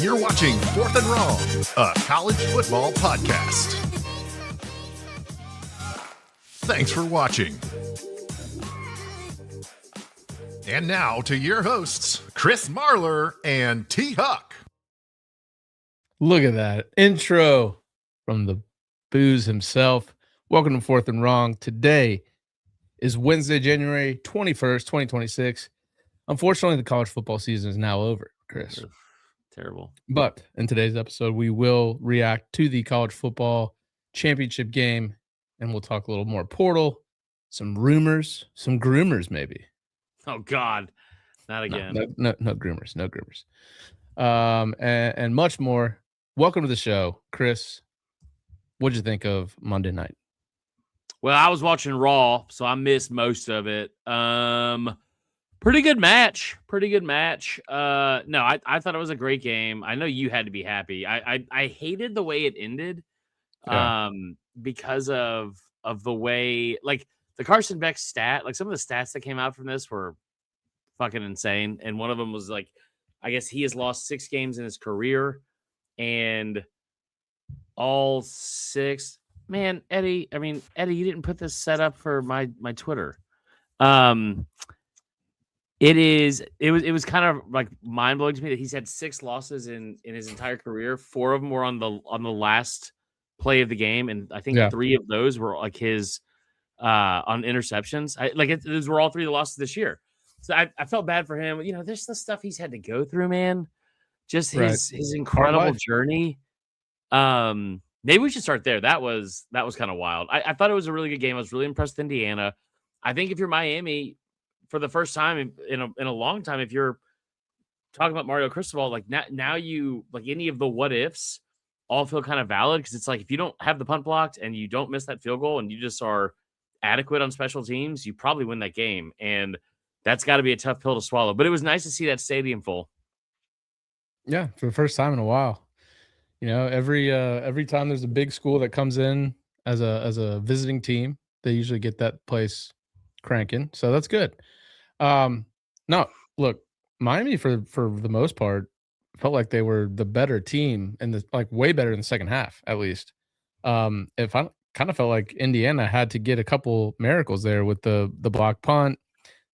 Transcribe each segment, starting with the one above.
You're watching Fourth and Wrong, a college football podcast. Thanks for watching. And now to your hosts, Chris Marler and T. Huck. Look at that intro from the booze himself. Welcome to Fourth and Wrong. Today is Wednesday, January 21st, 2026. Unfortunately, the college football season is now over, Chris. Terrible. But in today's episode, we will react to the college football championship game, and we'll talk a little more portal, some rumors, some groomers maybe. Oh, God. Not again. No groomers. And much more. Welcome to the show, Chris. What'd you think of Monday night? Well, I was watching Raw, so I missed most of it. Pretty good match. No, I thought it was a great game. I know you had to be happy. I hated the way it ended, because of the way, like, the Carson Beck stat, like some of the stats that came out from this were fucking insane. And one of them was like, I guess he has lost 6 games in his career, and all 6. Man, Eddie, you didn't put this set up for my Twitter. It was kind of like mind blowing to me that he's had 6 losses in his entire career. 4 of them were on the last play of the game, and I think 3 of those were like his on interceptions. Those were all 3 of the losses this year. So I felt bad for him. You know, there's the stuff he's had to go through, man. Just his incredible journey. Maybe we should start there. That was kind of wild. I thought it was a really good game. I was really impressed with Indiana. I think if you're Miami, for the first time in a long time, if you're talking about Mario Cristobal, like now you, like, any of the what ifs all feel kind of valid, because it's like, if you don't have the punt blocked and you don't miss that field goal and you just are adequate on special teams, you probably win that game. And that's got to be a tough pill to swallow. But it was nice to see that stadium full. Yeah, for the first time in a while. You know, every time there's a big school that comes in as a visiting team, they usually get that place cranking. So that's good. No, look, Miami for the most part felt like they were the better team, and way better in the second half, at least. If I kind of felt like Indiana had to get a couple miracles there with the block punt,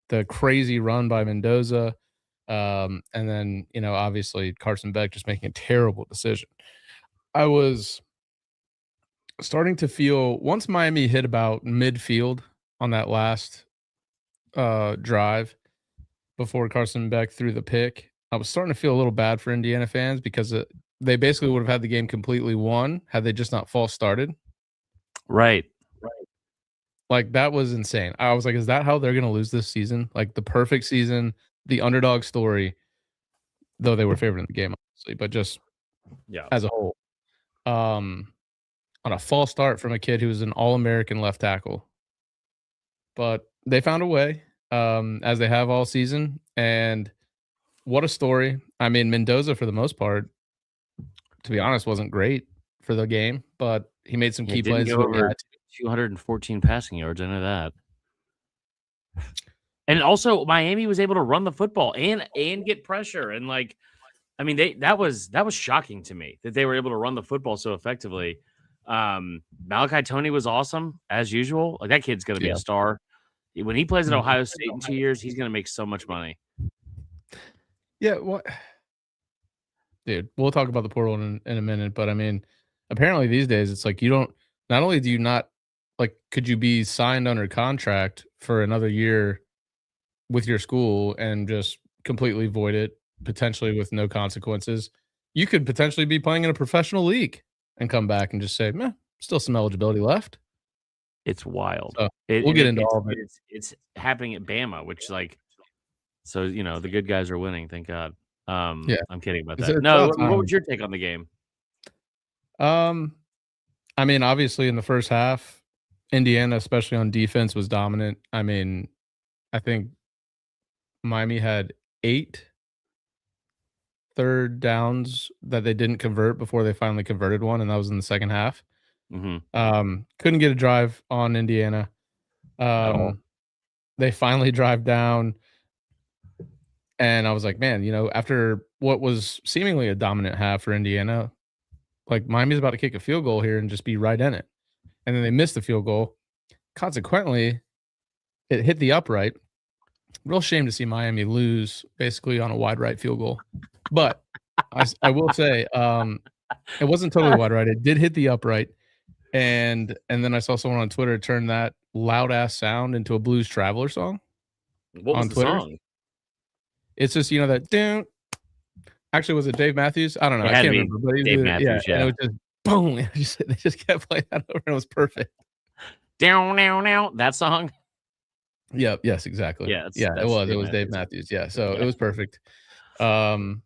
the crazy run by Mendoza, and then, you know, obviously Carson Beck just making a terrible decision. I was starting to feel, once Miami hit about midfield on that last drive before Carson Beck threw the pick, I was starting to feel a little bad for Indiana fans, because they basically would have had the game completely won had they just not false started. Right. Like, that was insane. I was like, is that how they're going to lose this season? Like, the perfect season, the underdog story, though they were favored in the game, obviously, but just as a whole. On a false start from a kid who was an All-American left tackle. But they found a way, as they have all season. And what a story. I mean, Mendoza, for the most part, to be honest, wasn't great for the game, but he made some key plays. Go over 214 passing yards. I know that. And also, Miami was able to run the football and get pressure. And, like, I mean, that was shocking to me that they were able to run the football so effectively. Malachi Toney was awesome, as usual. Like, that kid's going to be a star. When he plays at Ohio State in 2 years, he's going to make so much money. Yeah, what? Dude, we'll talk about the portal in a minute, but I mean, apparently these days it's like, not only do you not, like, could you be signed under contract for another year with your school and just completely void it, potentially with no consequences, you could potentially be playing in a professional league and come back and just say, meh, still some eligibility left. It's wild. So we'll get into all of it. It's happening at Bama, which, like, so, you know, the good guys are winning, thank God. I'm kidding about that. No, what was your take on the game? I mean, obviously in the first half, Indiana, especially on defense, was dominant. I mean, I think Miami had 8 third downs that they didn't convert before they finally converted one, and that was in the second half. Couldn't get a drive on Indiana. They finally drive down. And I was like, man, after what was seemingly a dominant half for Indiana, like Miami's about to kick a field goal here and just be right in it. And then they missed the field goal. Consequently, it hit the upright. Real shame to see Miami lose basically on a wide right field goal. But I will say, it wasn't totally wide right. It did hit the upright. And then I saw someone on Twitter turn that loud ass sound into a Blues Traveler song. What was on the Twitter. song? It's just that doom. Actually, was it Dave Matthews? I don't know. It I had can't to be remember. But Dave Matthews, and yeah. it was just boom. They just kept playing that over, and it was perfect. Down, now, now. That song. Yep. Yes. Exactly. Yeah. It was Dave Matthews. Yeah. So it was perfect. And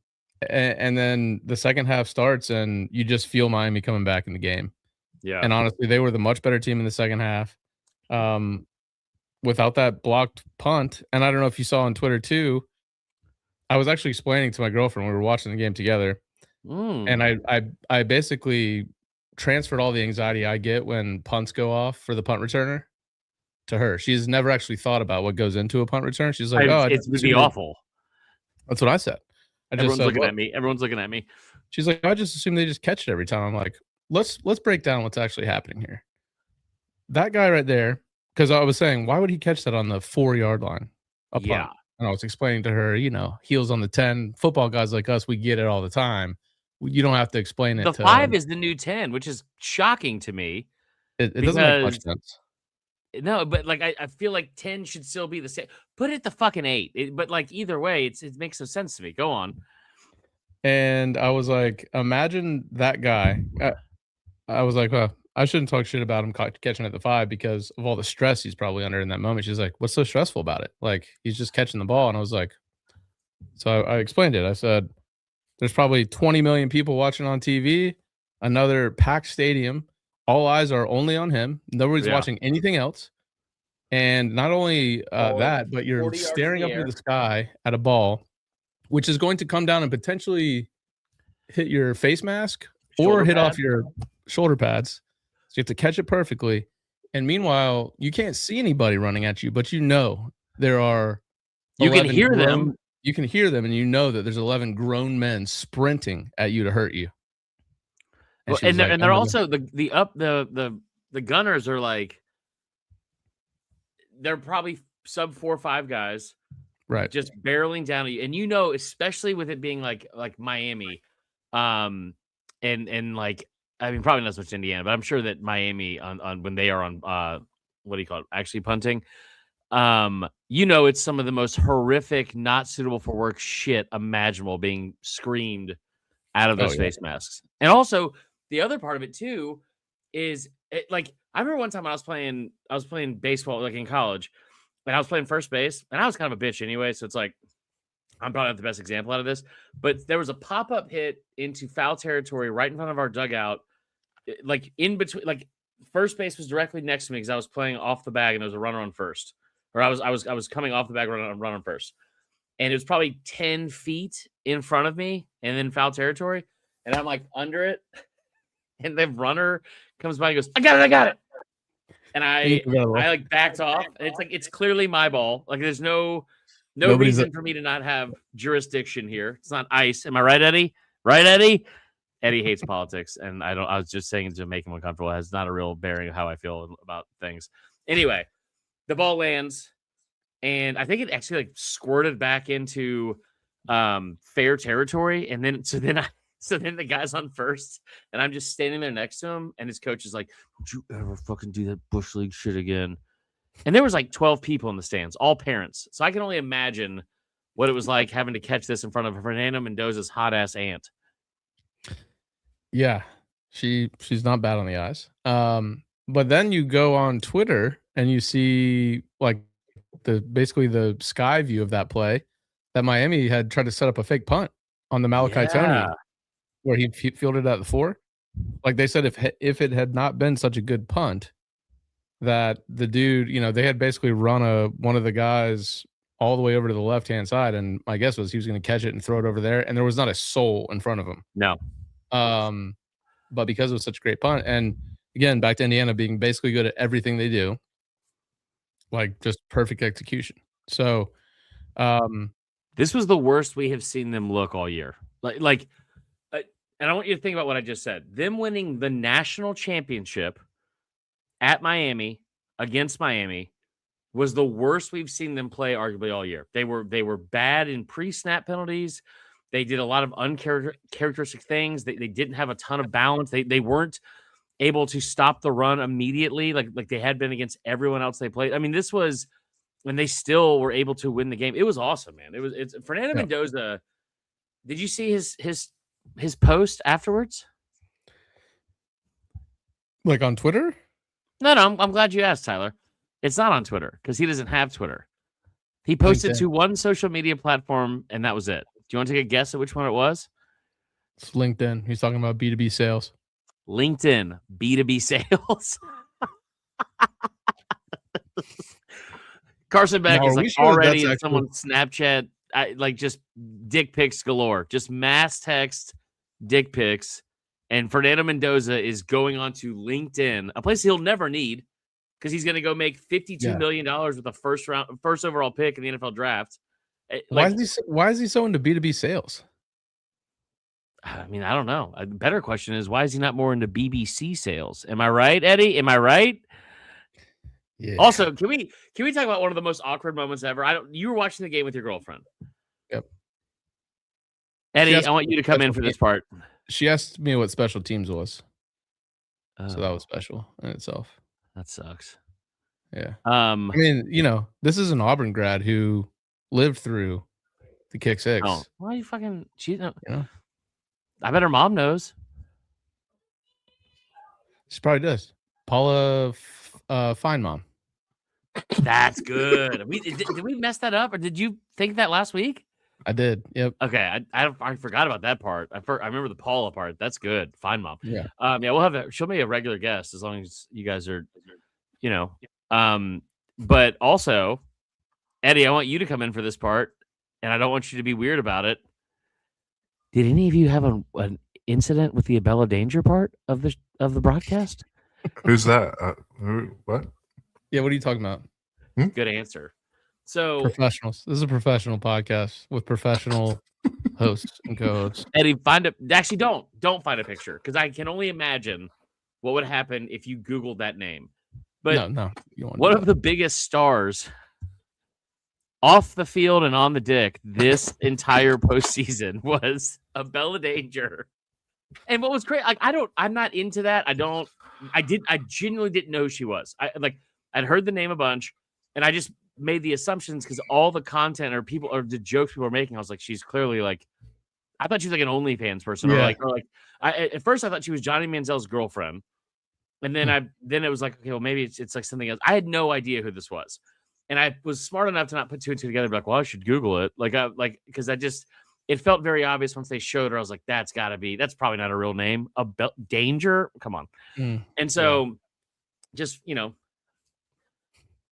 then the second half starts, and you just feel Miami coming back in the game. Yeah. And honestly, they were the much better team in the second half. Without that blocked punt, and I don't know if you saw on Twitter too. I was actually explaining to my girlfriend, we were watching the game together, and I basically transferred all the anxiety I get when punts go off for the punt returner to her. She's never actually thought about what goes into a punt return. She's like, it's would be awful. That's what I said. Everyone's looking at me. Everyone's looking at me. She's like, I just assume they just catch it every time. I'm like, let's break down what's actually happening here. That guy right there, because I was saying, why would he catch that on the 4-yard line? Yeah. And I was explaining to her, heels on the 10. Football guys like us, we get it all the time. You don't have to explain it. The 5 is the new 10, which is shocking to me. It doesn't make much sense. No, but I feel like 10 should still be the same. Put it the fucking 8. But either way, it makes no sense to me. Go on. And I was like, imagine that guy. I was like, well, I shouldn't talk shit about him catching at the 5 because of all the stress he's probably under in that moment. She's like, what's so stressful about it? Like, he's just catching the ball. And I was like, so I explained it. I said, there's probably 20 million people watching on TV, another packed stadium. All eyes are only on him. Nobody's watching anything else. And not only that, but you're staring up into the sky at a ball, which is going to come down and potentially hit your face mask or hit off your shoulder pads. So you have to catch it perfectly. And meanwhile, you can't see anybody running at you, but there are. You can hear them. You can hear them, and you know that there's 11 grown men sprinting at you to hurt you. And they're also the gunners are like, they're probably sub 4 or 5 guys, right? Just barreling down at you, and especially with it being like Miami, and like. I mean, probably not so much Indiana, but I'm sure that Miami on when they are on what do you call it? Actually punting. It's some of the most horrific, not suitable for work shit imaginable being screamed out of those face masks. And also the other part of it too is I remember one time when I was playing baseball like in college, and I was playing first base, and I was kind of a bitch anyway, so it's like I'm probably not the best example out of this, but there was a pop-up hit into foul territory right in front of our dugout, like in between, like first base was directly next to me because I was playing off the bag and there was a runner on first, or I was coming off the bag, run on first, and it was probably 10 feet in front of me and then foul territory, and I'm like under it, and the runner comes by and goes, I got it, and I like backed off, and it's clearly my ball, like there's no reason for me to not have jurisdiction here. It's not ice. Am I right, Eddie? Right, Eddie? Eddie hates politics, and I was just saying to make him uncomfortable. It has not a real bearing of how I feel about things. Anyway, the ball lands, and I think it actually squirted back into fair territory, and then so then the guy's on first, and I'm just standing there next to him, and his coach is like, "Don't you ever fucking do that bush league shit again?" And there was 12 people in the stands, all parents. So I can only imagine what it was like having to catch this in front of Fernando Mendoza's hot ass aunt. Yeah, she's not bad on the eyes. But then you go on Twitter and you see basically the sky view of that play that Miami had tried to set up a fake punt on the Malachi Tony, where he fielded at the 4. Like they said, if it had not been such a good punt, that the dude, they had basically run one of the guys all the way over to the left-hand side, and my guess was he was going to catch it and throw it over there, and there was not a soul in front of him. No. But because it was such a great punt, and again, back to Indiana being basically good at everything they do, like just perfect execution. So, This was the worst we have seen them look all year. And I want you to think about what I just said. Them winning the national championship at Miami against Miami was the worst we've seen them play arguably all year. They were bad in pre-snap penalties. They did a lot of uncharacteristic things. They didn't have a ton of balance. They weren't able to stop the run immediately like they had been against everyone else they played. I mean, this was when they still were able to win the game. It was awesome, man. It's Fernando Mendoza. Did you see his post afterwards? Like on Twitter? No, I'm glad you asked, Tyler. It's not on Twitter because he doesn't have Twitter. He posted LinkedIn. to one social media platform, and that was it. Do you want to take a guess at which one it was? It's LinkedIn. He's talking about B2B sales. LinkedIn, B2B sales. Carson Beck is like already in someone's Snapchat, just dick pics galore, just mass text dick pics. And Fernando Mendoza is going on to LinkedIn, a place he'll never need because he's going to go make $52 million with a first overall pick in the NFL draft. Why is he so into B2B sales? I mean, I don't know. A better question is, why is he not more into BBC sales? Am I right, Eddie? Am I right? Yeah. Also, can we talk about one of the most awkward moments ever? You were watching the game with your girlfriend. Yep. Eddie, I want you to come in for this part. She asked me what special teams was. So that was special in itself. That sucks. Yeah. I mean, this is an Auburn grad who lived through the kick six. Oh, why are you fucking? I bet her mom knows. She probably does. Paula Fine Mom. That's good. Did we mess that up, or did you think that last week? I did. Yep. Okay. I forgot about that part. I remember the Paula part. That's good. Fine Mom. Yeah. We'll have she'll be a regular guest as long as you guys are, But also, Eddie, I want you to come in for this part, and I don't want you to be weird about it. Did any of you have an incident with the Abella Danger part of the broadcast? Who's that? What? Yeah, what are you talking about? Good answer. So professionals. This is a professional podcast with professional hosts and co-hosts. Eddie, don't find a picture because I can only imagine what would happen if you Googled that name. But no, one of the biggest stars off the field and on the dick this entire postseason was Abella Danger. And what was great, I'm not into that. I genuinely didn't know who she was. I'd heard the name a bunch, and I just made the assumptions because all the content or the jokes people were making, I was like, she's clearly I thought she was like an OnlyFans person, at first I thought she was Johnny Manziel's girlfriend, and then it was like, okay, well maybe it's like something else. I had no idea who this was, and I was smart enough to not put two and two together. Be like, well, I should Google it, because it felt very obvious once they showed her. I was like, that's probably not a real name. Danger, come on. And so, just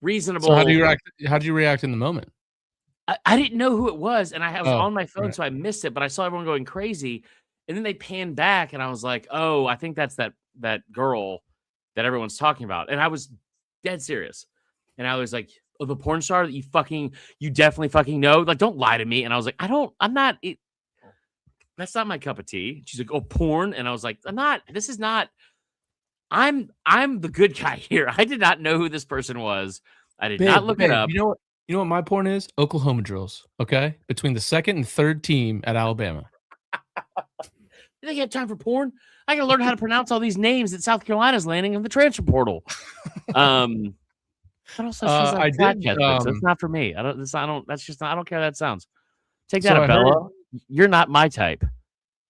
reasonable. So how do you react in the moment? I didn't know who it was, and I was on my phone, so I missed it. But I saw everyone going crazy, and then they panned back, and I was like, "Oh, I think that's that girl that everyone's talking about." And I was dead serious, and I was like, "Oh, the porn star that you definitely fucking know. Like, don't lie to me." And I was like, I'm not. That's not my cup of tea. She's like, "Oh, porn," and I was like, "I'm not. This is not." I'm the good guy here. I did not know who this person was. I did not look it up. You know what my porn is? Oklahoma drills. Okay, between the second and third team at Alabama. You think you have time for porn? I gotta learn how to pronounce all these names that South Carolina's landing in the transfer portal. But also, she's like so it's not for me. I don't care how that sounds. Take that, Abella. You're not my type.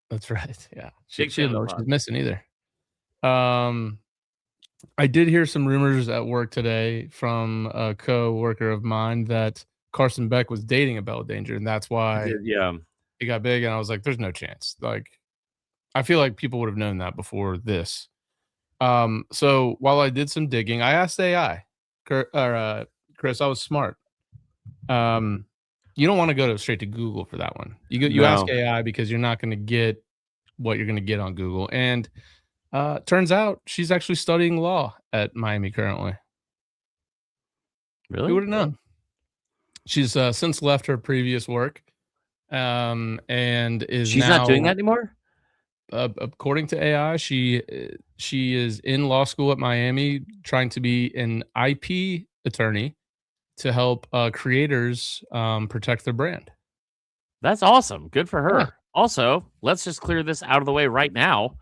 That's right. Yeah, she didn't know what she's missing either. I did hear some rumors at work today from a co-worker of mine that Carson Beck was dating Abella Danger, and that's why he got big. And I was like, "There's no chance." I feel like people would have known that before this. So while I did some digging, I asked AI, Chris. I was smart. You don't want to go straight to Google for that one. You ask AI because you're not going to get what you're going to get on Google. And turns out she's actually studying law at Miami currently. Really? Who would have known? She's since left her previous work and is She's now not doing that anymore? according to AI, she is in law school at Miami trying to be an IP attorney to help creators protect their brand. That's awesome. Good for her. Yeah. Also, let's just clear this out of the way right now.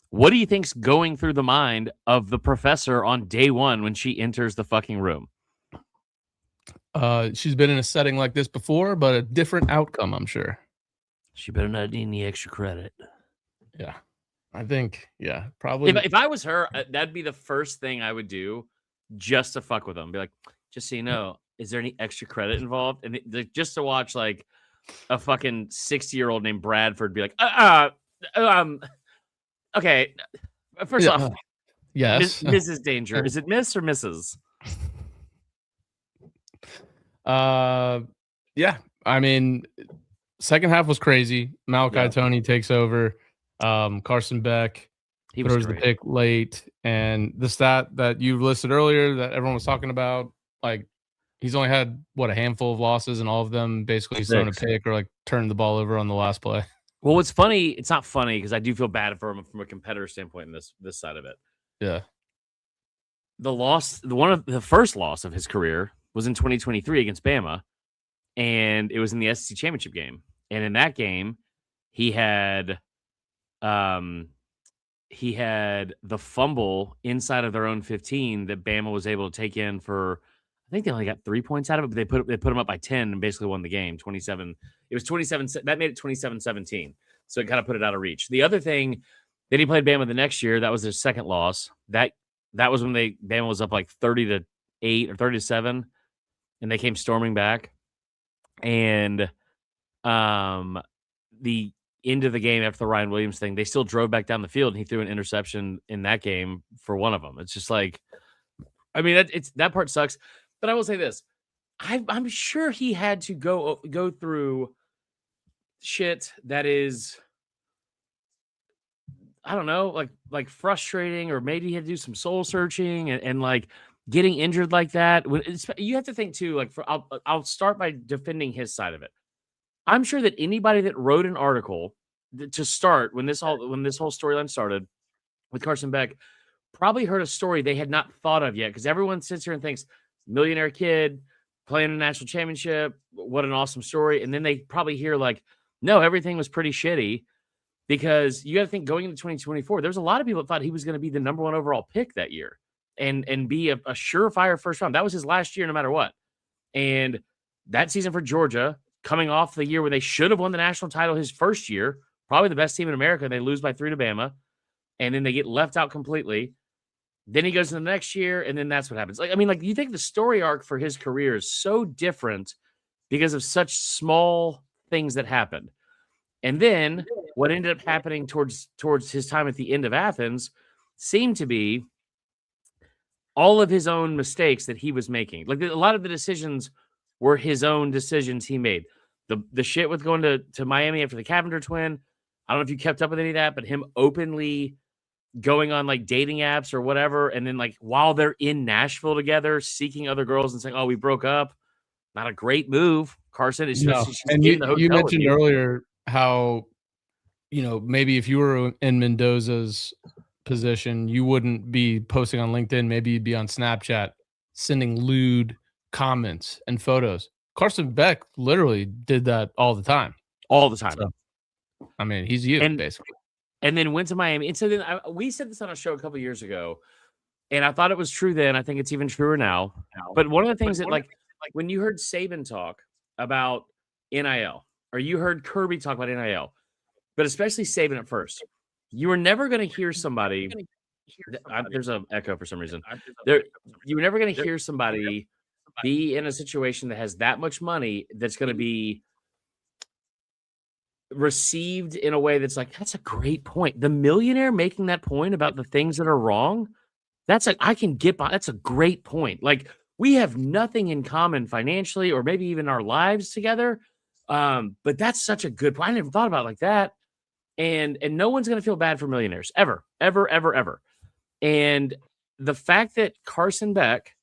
What do you think's going through the mind of the professor on day one when she enters the fucking room? She's been in a setting like this before, but a different outcome, I'm sure. She better not need any extra credit. Yeah. I think, yeah, probably. If I was her, that'd be the first thing I would do just to fuck with them. Be like, just so you know, is there any extra credit involved? And just to watch like a fucking 60-year-old named Bradford be like, okay, first off, yes. Mrs. Danger. Is it Miss or Mrs.? Yeah. I mean, second half was crazy. Malachi Tony takes over. Carson Beck throws the pick late, and the stat that you listed earlier that everyone was talking about, like he's only had a handful of losses, and all of them basically he's thrown a pick or like turned the ball over on the last play. Well, what's funny, it's not funny because I do feel bad for him from a competitor standpoint in this side of it. Yeah. The first loss of his career was in 2023 against Bama, and it was in the SEC championship game. And in that game, he had the fumble inside of their own 15 that Bama was able to take in for, I think they only got 3 points out of it, but they put them up by 10 and basically won the game. 27. It was 27. That made it 27-17. So it kind of put it out of reach. The other thing, then he played Bama the next year. That was their second loss. That was when Bama was up like 30-8 or 30-7, and they came storming back. And the end of the game after the Ryan Williams thing, they still drove back down the field, and he threw an interception in that game for one of them. It's just like, I mean, that part sucks. But I will say this: I'm sure he had to go through shit that is, I don't know, like frustrating, or maybe he had to do some soul searching and like getting injured like that. You have to think too. Like, I'll start by defending his side of it. I'm sure that anybody that wrote an article to start when this whole storyline started with Carson Beck probably heard a story they had not thought of yet, because everyone sits here and thinks millionaire kid playing a national championship, what an awesome story, and then they probably hear like, no, everything was pretty shitty, because you got to think going into 2024, there's a lot of people that thought he was going to be the number 1 overall pick that year and be a surefire first round. That was his last year, no matter what. And that season for Georgia, coming off the year where they should have won the national title his first year, probably the best team in America, and they lose by 3 to Bama, and then they get left out completely. Then he goes to the next year, and then that's what happens. Like, I mean, like, you think the story arc for his career is so different because of such small things that happened. And then what ended up happening towards his time at the end of Athens seemed to be all of his own mistakes that he was making. Like, a lot of the decisions were his own decisions he made. The shit with going to Miami after the Cavender twin, I don't know if you kept up with any of that, but him openly going on like dating apps or whatever, and then like while they're in Nashville together, seeking other girls and saying, "Oh, we broke up." Not a great move, Carson. No. And you mentioned earlier how, maybe if you were in Mendoza's position, you wouldn't be posting on LinkedIn. Maybe you'd be on Snapchat sending lewd comments and photos. Carson Beck literally did that all the time. So, I mean, he's basically. And then went to Miami. And so then we said this on a show a couple of years ago, and I thought it was true then. I think it's even truer now. But one of the things that, like when you heard Saban talk about NIL, or you heard Kirby talk about NIL, but especially Saban at first, you were never going to hear somebody. There's an echo for some reason. You were never going to hear somebody be in a situation that has that much money that's going to be received in a way that's like, that's a great point. The millionaire making that point about the things that are wrong, that's like, I can get by. That's a great point. Like, we have nothing in common financially, or maybe even our lives together. But that's such a good point. I never thought about it like that. And no one's going to feel bad for millionaires ever. And the fact that Carson Beck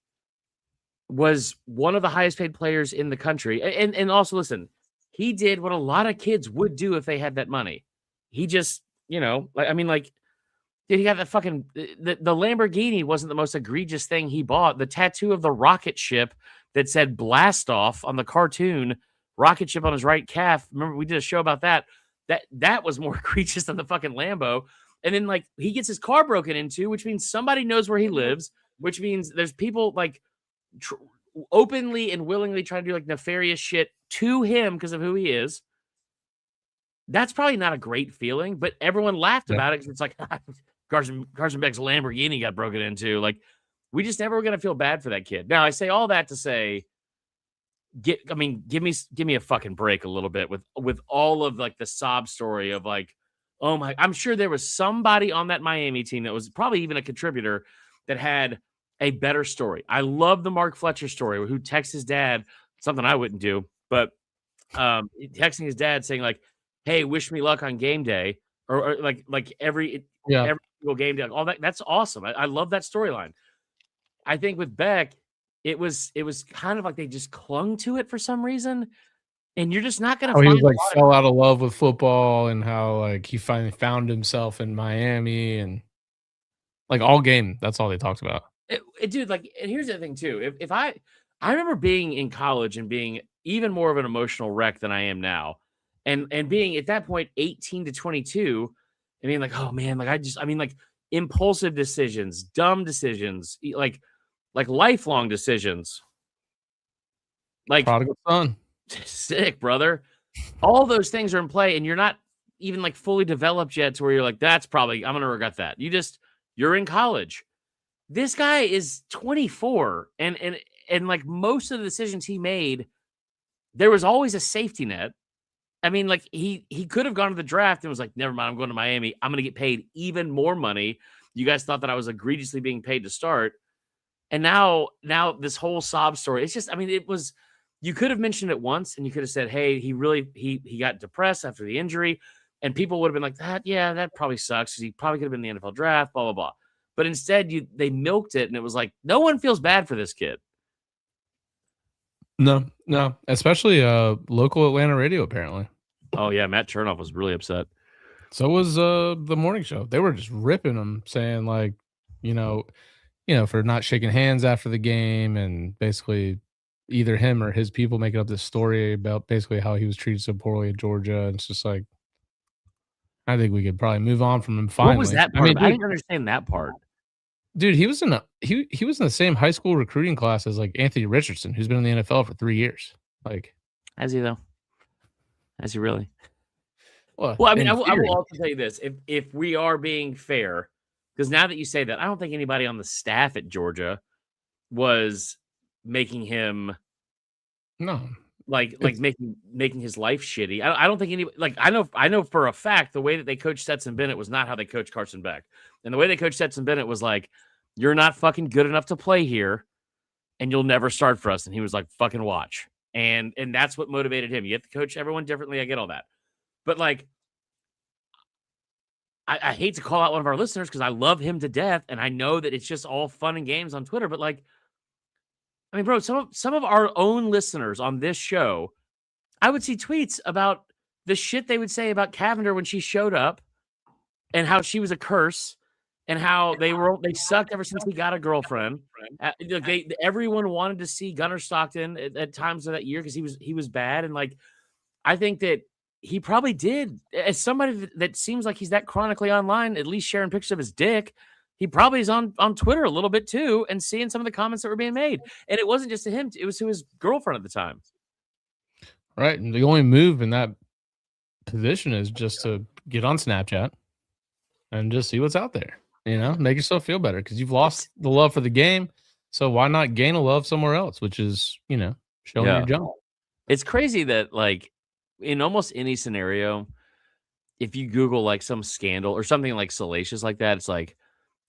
was one of the highest paid players in the country, and also listen, he did what a lot of kids would do if they had that money. He just, dude, he got that fucking the Lamborghini wasn't the most egregious thing he bought. The tattoo of the rocket ship that said "blast off" on the cartoon rocket ship on his right calf. Remember, we did a show about that. That was more egregious than the fucking Lambo. And then he gets his car broken into, which means somebody knows where he lives, which means there's people openly and willingly trying to do nefarious shit to him because of who he is. That's probably not a great feeling, but everyone laughed about it because it's like Carson Beck's Lamborghini got broken into. We just never were gonna feel bad for that kid. Now I say all that to say, give me a fucking break a little bit with all of the sob story of oh my, I'm sure there was somebody on that Miami team that was probably even a contributor that had a better story. I love the Mark Fletcher story who texts his dad, something I wouldn't do, but texting his dad saying hey, wish me luck on game day, or every single game day, all that. That's awesome. I love that storyline. I think with Beck, it was kind of they just clung to it for some reason, and you're just not going to. He was fell out of love with football, and how he finally found himself in Miami, and all game. That's all they talked about. Dude, and here's the thing too. If I remember being in college and being even more of an emotional wreck than I am now. And being at that point 18 to 22, and being oh man, impulsive decisions, dumb decisions, lifelong decisions, prodigal son, sick brother. All those things are in play, and you're not even fully developed yet to where you're that's probably I'm gonna regret that. You're in college. This guy is 24, and most of the decisions he made, there was always a safety net. I mean, he could have gone to the draft and was never mind, I'm going to Miami. I'm going to get paid even more money. You guys thought that I was egregiously being paid to start. And now this whole sob story, it's just, it was, you could have mentioned it once and you could have said, hey, he got depressed after the injury. And people would have been that probably sucks because he probably could have been in the NFL draft, blah, blah, blah. But instead, they milked it and it was no one feels bad for this kid. No, especially local Atlanta radio, apparently. Oh, yeah, Matt Chernoff was really upset. So was the morning show. They were just ripping him, saying for not shaking hands after the game, and basically either him or his people making up this story about basically how he was treated so poorly at Georgia. And it's just I think we could probably move on from him finally. What was that part? I didn't understand that part. Dude, he was in he was in the same high school recruiting class as Anthony Richardson, who's been in the NFL for 3 years. Has he though? Has he really? Well, I will also tell you this: if we are being fair, because now that you say that, I don't think anybody on the staff at Georgia was making him making his life shitty. I don't think anybody I know for a fact the way that they coached Stetson Bennett was not how they coached Carson Beck, and the way they coached Stetson Bennett was you're not fucking good enough to play here, and you'll never start for us. And he was fucking watch. And that's what motivated him. You have to coach everyone differently. I get all that. But I hate to call out one of our listeners because I love him to death. And I know that it's just all fun and games on Twitter. But bro, some of our own listeners on this show, I would see tweets about the shit they would say about Cavender when she showed up and how she was a curse. And how they sucked ever since he got a girlfriend. Everyone wanted to see Gunnar Stockton at times of that year because he was bad. And I think that he probably did. As somebody that seems like he's that chronically online, at least sharing pictures of his dick, he probably is on Twitter a little bit too and seeing some of the comments that were being made. And it wasn't just to him; it was to his girlfriend at the time. Right, and the only move in that position is just to get on Snapchat and just see what's out there. Make yourself feel better because you've lost the love for the game. So why not gain a love somewhere else, which is, showing your jump. It's crazy that in almost any scenario, if you Google some scandal or something salacious like that, it's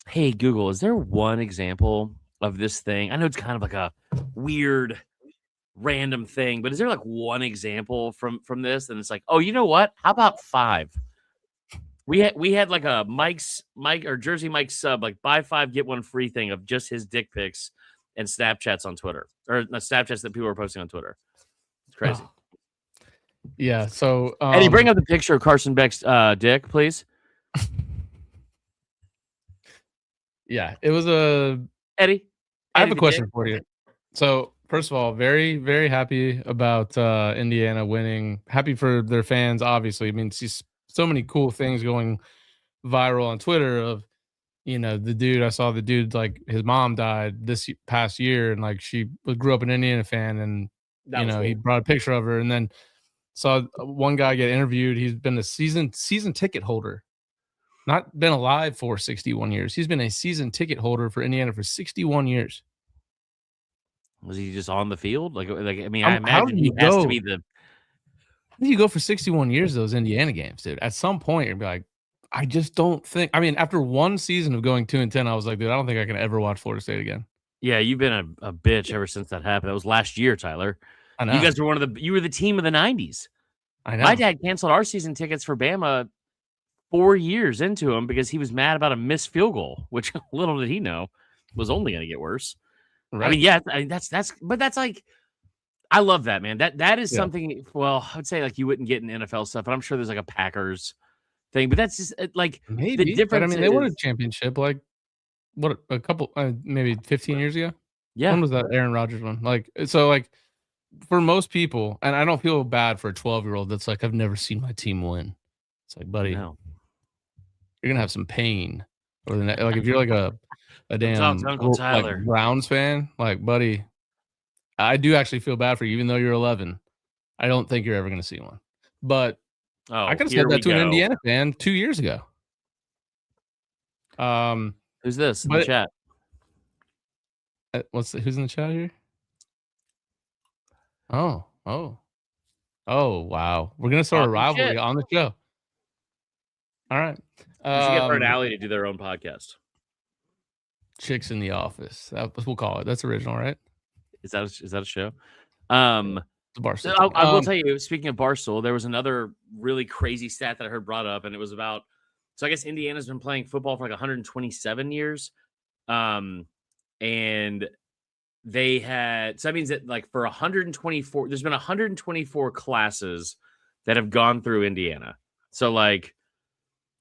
hey, Google, is there one example of this thing? I know it's kind of a weird, random thing, but is there one example from this? And it's oh, you know what? How about 5? We had a Mike or Jersey Mike sub buy 5 get 1 free thing of just his dick pics and Snapchats on Twitter, or Snapchats that people are posting on Twitter. It's crazy. Yeah. So, Eddie, bring up the picture of Carson Beck's dick, please. Yeah, it was a. Eddie, I have a the question dick. for you. So, first of all, very, very happy about Indiana winning. Happy for their fans, obviously. I mean, see so many cool things going viral on Twitter of, I saw the dude, like, his mom died this past year, and like grew up an Indiana fan, and That was he cool. brought a picture of her, and then saw one guy get interviewed. He's been a season ticket holder, not been alive for 61 years. He's been a season ticket holder for Indiana for 61 years. Was he just on the field? Like I mean, I How imagine do he you has go? to be the. How do you go for 61 years of those Indiana games, dude? At some point, you'd be like, I just don't think. I mean, after one season of going 2-10, I was like, dude, I don't think I can ever watch Florida State again. Yeah, you've been a bitch ever since that happened. That was last year, Tyler. I know. You guys were you were the team of the 90s. I know. My dad canceled our season tickets for Bama 4 years into him because he was mad about a missed field goal, which little did he know was only going to get worse. Right. I mean, yeah, but that's like, I love that, man. That is Yeah. something. Well, I would say like you wouldn't get in NFL stuff, but I'm sure there's like a Packers thing. But that's just like Maybe. the difference. But I mean, they won a championship like what a couple, maybe 15 years ago. Yeah. When was that Aaron Rodgers one? Like, so like for most people, and I don't feel bad for a 12-year-old that's like, I've never seen my team win. It's like, buddy, No. you're gonna have some pain over the like if you're like a damn Uncle Tyler. like Browns fan, like, buddy, I do actually feel bad for you, even though you're 11. I don't think you're ever gonna see one. But I could have said that to an Indiana fan 2 years ago. Who's this in the chat? Who's in the chat here? Oh, wow. We're gonna start a rivalry on the show. All right. We should get Bird Alley to do their own podcast. Chicks in the Office. We'll call it. That's original, right? Is that a show? It's Barstool. I will tell you, speaking of Barstool, there was another really crazy stat that I heard brought up, and it was about, so I guess Indiana's been playing football for like 127 years. And they had, so that means that like for 124, there's been 124 classes that have gone through Indiana. So like,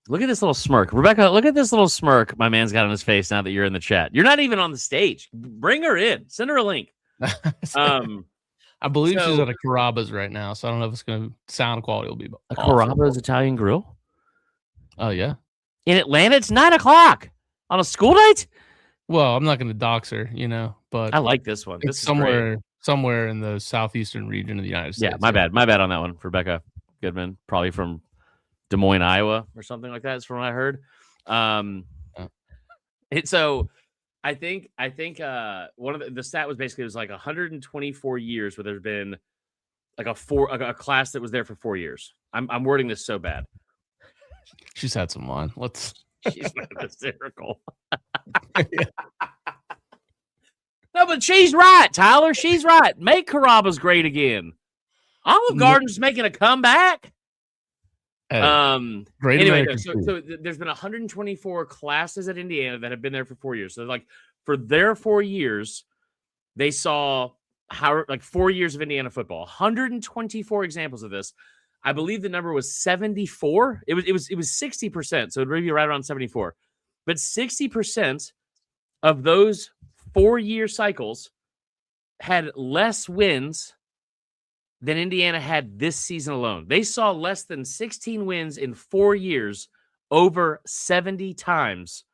look at this little smirk. Rebecca, look at this little smirk my man's got on his face now that you're in the chat. You're not even on the stage. Bring her in. Send her a link. I believe she's at a Carrabba's right now, so I don't know if it's going to sound quality will be a Carrabba's Italian Grill. Oh yeah, in Atlanta, it's 9:00 on a school night. Well, I'm not going to dox her, but I like this one. This is somewhere in the southeastern region of the United States. Yeah, my bad on that one. Rebecca Goodman, probably from Des Moines, Iowa, or something like that. Is from what I heard. So I think one of the stat was basically, it was like 124 years where there's been like a class that was there for 4 years. I'm wording this so bad. She's had some wine. She's not hysterical. No, but she's right, Tyler. She's right. Make Carrabba's great again. Olive Garden's making a comeback. Great. Anyway, so there's been 124 classes at Indiana that have been there for 4 years. So like for their 4 years, they saw how like 4 years of Indiana football. 124 examples of this. I believe the number was 74. It was 60%, so it would be right around 74. But 60% of those 4-year cycles had less wins than Indiana had this season alone. They saw less than 16 wins in 4 years over 70 times.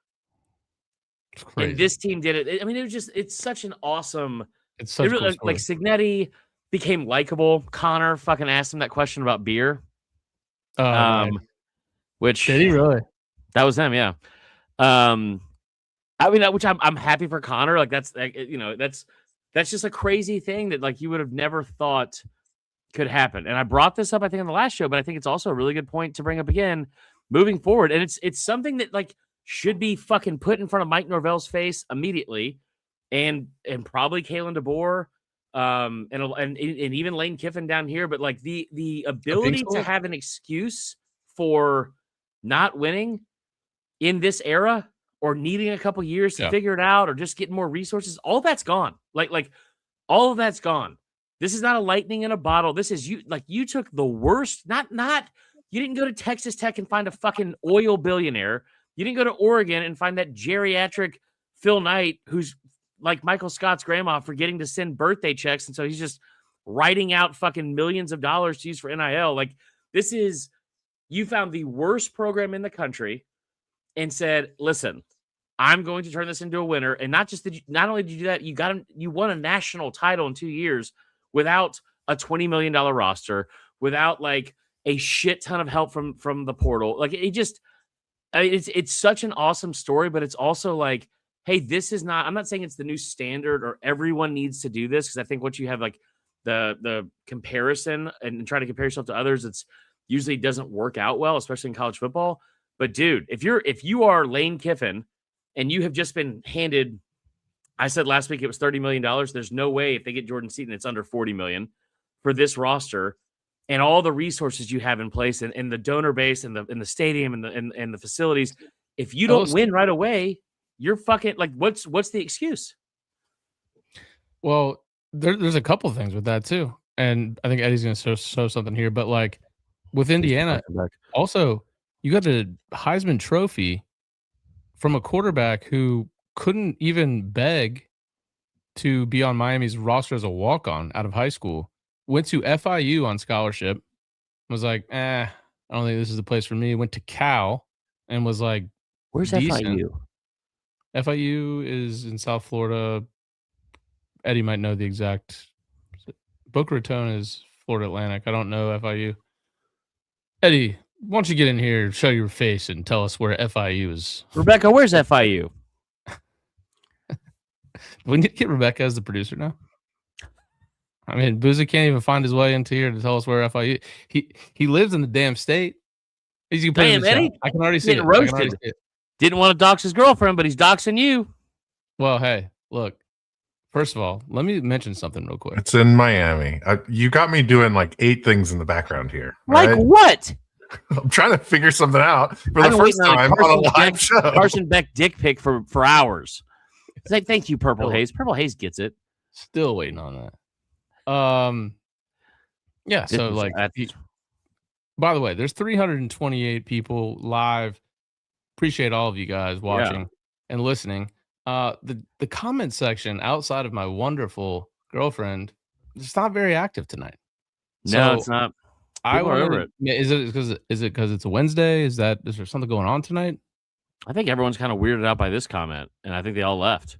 And this team did it. I mean, it's such an awesome. It's such really, like Signetti became likable. Connor fucking asked him that question about beer. Which did he really? That was him, yeah. I mean, which I'm happy for Connor. Like that's just a crazy thing that like you would have never thought could happen. And I brought this up, I think, on the last show, but I think it's also a really good point to bring up again moving forward. And it's something that like should be fucking put in front of Mike Norvell's face immediately, and probably Kalen DeBoer, and even Lane Kiffin down here. But like the ability to have an excuse for not winning in this era, or needing a couple years to figure it out, or just getting more resources, all that's gone. Like all of that's gone. This is not a lightning in a bottle. This is you took the worst, you didn't go to Texas Tech and find a fucking oil billionaire. You didn't go to Oregon and find that geriatric Phil Knight who's like Michael Scott's grandma forgetting to send birthday checks. And so he's just writing out fucking millions of dollars to use for NIL. Like, you found the worst program in the country and said, listen, I'm going to turn this into a winner. And not only did you do that, you won a national title in 2 years without a $20 million roster, without like a shit ton of help from the portal. Like, it's such an awesome story, but it's also like, hey, I'm not saying it's the new standard or everyone needs to do this. Cause I think once you have like the comparison and try to compare yourself to others, it's usually doesn't work out well, especially in college football. But dude, if you are Lane Kiffin and you have just been handed, I said last week it was $30 million. There's no way if they get Jordan Seaton, it's under $40 million for this roster and all the resources you have in place and the donor base and the stadium and the facilities. If you don't win right away, you're fucking like, what's the excuse? Well, there's a couple of things with that too. And I think Eddie's going to show something here, but like with Indiana, also you got a Heisman Trophy from a quarterback who couldn't even beg to be on Miami's roster as a walk-on out of high school, went to FIU on scholarship, was like, I don't think this is the place for me. Went to Cal and was like, where's decent. FIU? FIU is in South Florida. Eddie might know the exact. Boca Raton is Florida Atlantic. I don't know FIU. Eddie, why don't you get in here, show your face, and tell us where FIU is? Rebecca, where's FIU? We need to get Rebecca as the producer now. I mean, Boozy can't even find his way into here to tell us where FIU. He lives in the damn state. He's gonna put Damn, Eddie, I can already see it. Roasted. Didn't want to dox his girlfriend, but he's doxing you. Well, hey, look. First of all, let me mention something real quick. It's in Miami. You got me doing like 8 things in the background here. Like right? what? I'm trying to figure something out for the first time on a live show. Carson Beck dick pic for hours. It's like, thank you, Purple Haze. Purple Haze gets it. Still waiting on that. Yeah. So like, by the way, there's 328 people live. Appreciate all of you guys watching and listening. The comment section outside of my wonderful girlfriend, it's not very active tonight. No, it's not. I wonder, is it because it's a Wednesday? Is there something going on tonight? I think everyone's kind of weirded out by this comment, and I think they all left.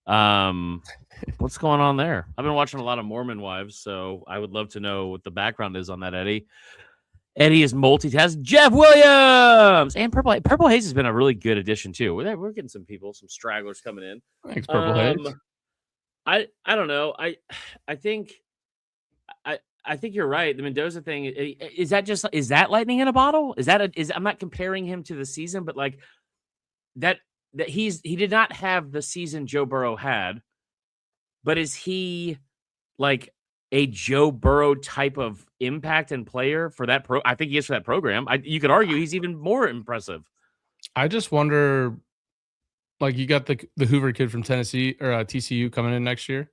What's going on there? I've been watching a lot of Mormon Wives, so I would love to know what the background is on that, Eddie. Eddie is multitasking. Jeff Williams and Purple Haze has been a really good addition too. We're getting some stragglers coming in. Thanks, Purple Haze. I don't know. I think you're right. The Mendoza thing is that lightning in a bottle? I'm not comparing him to the season, but like that he did not have the season Joe Burrow had, but is he like a Joe Burrow type of impact and player for that I think he is for that program. You could argue he's even more impressive. I just wonder, like, you got the Hoover kid from Tennessee or TCU coming in next year.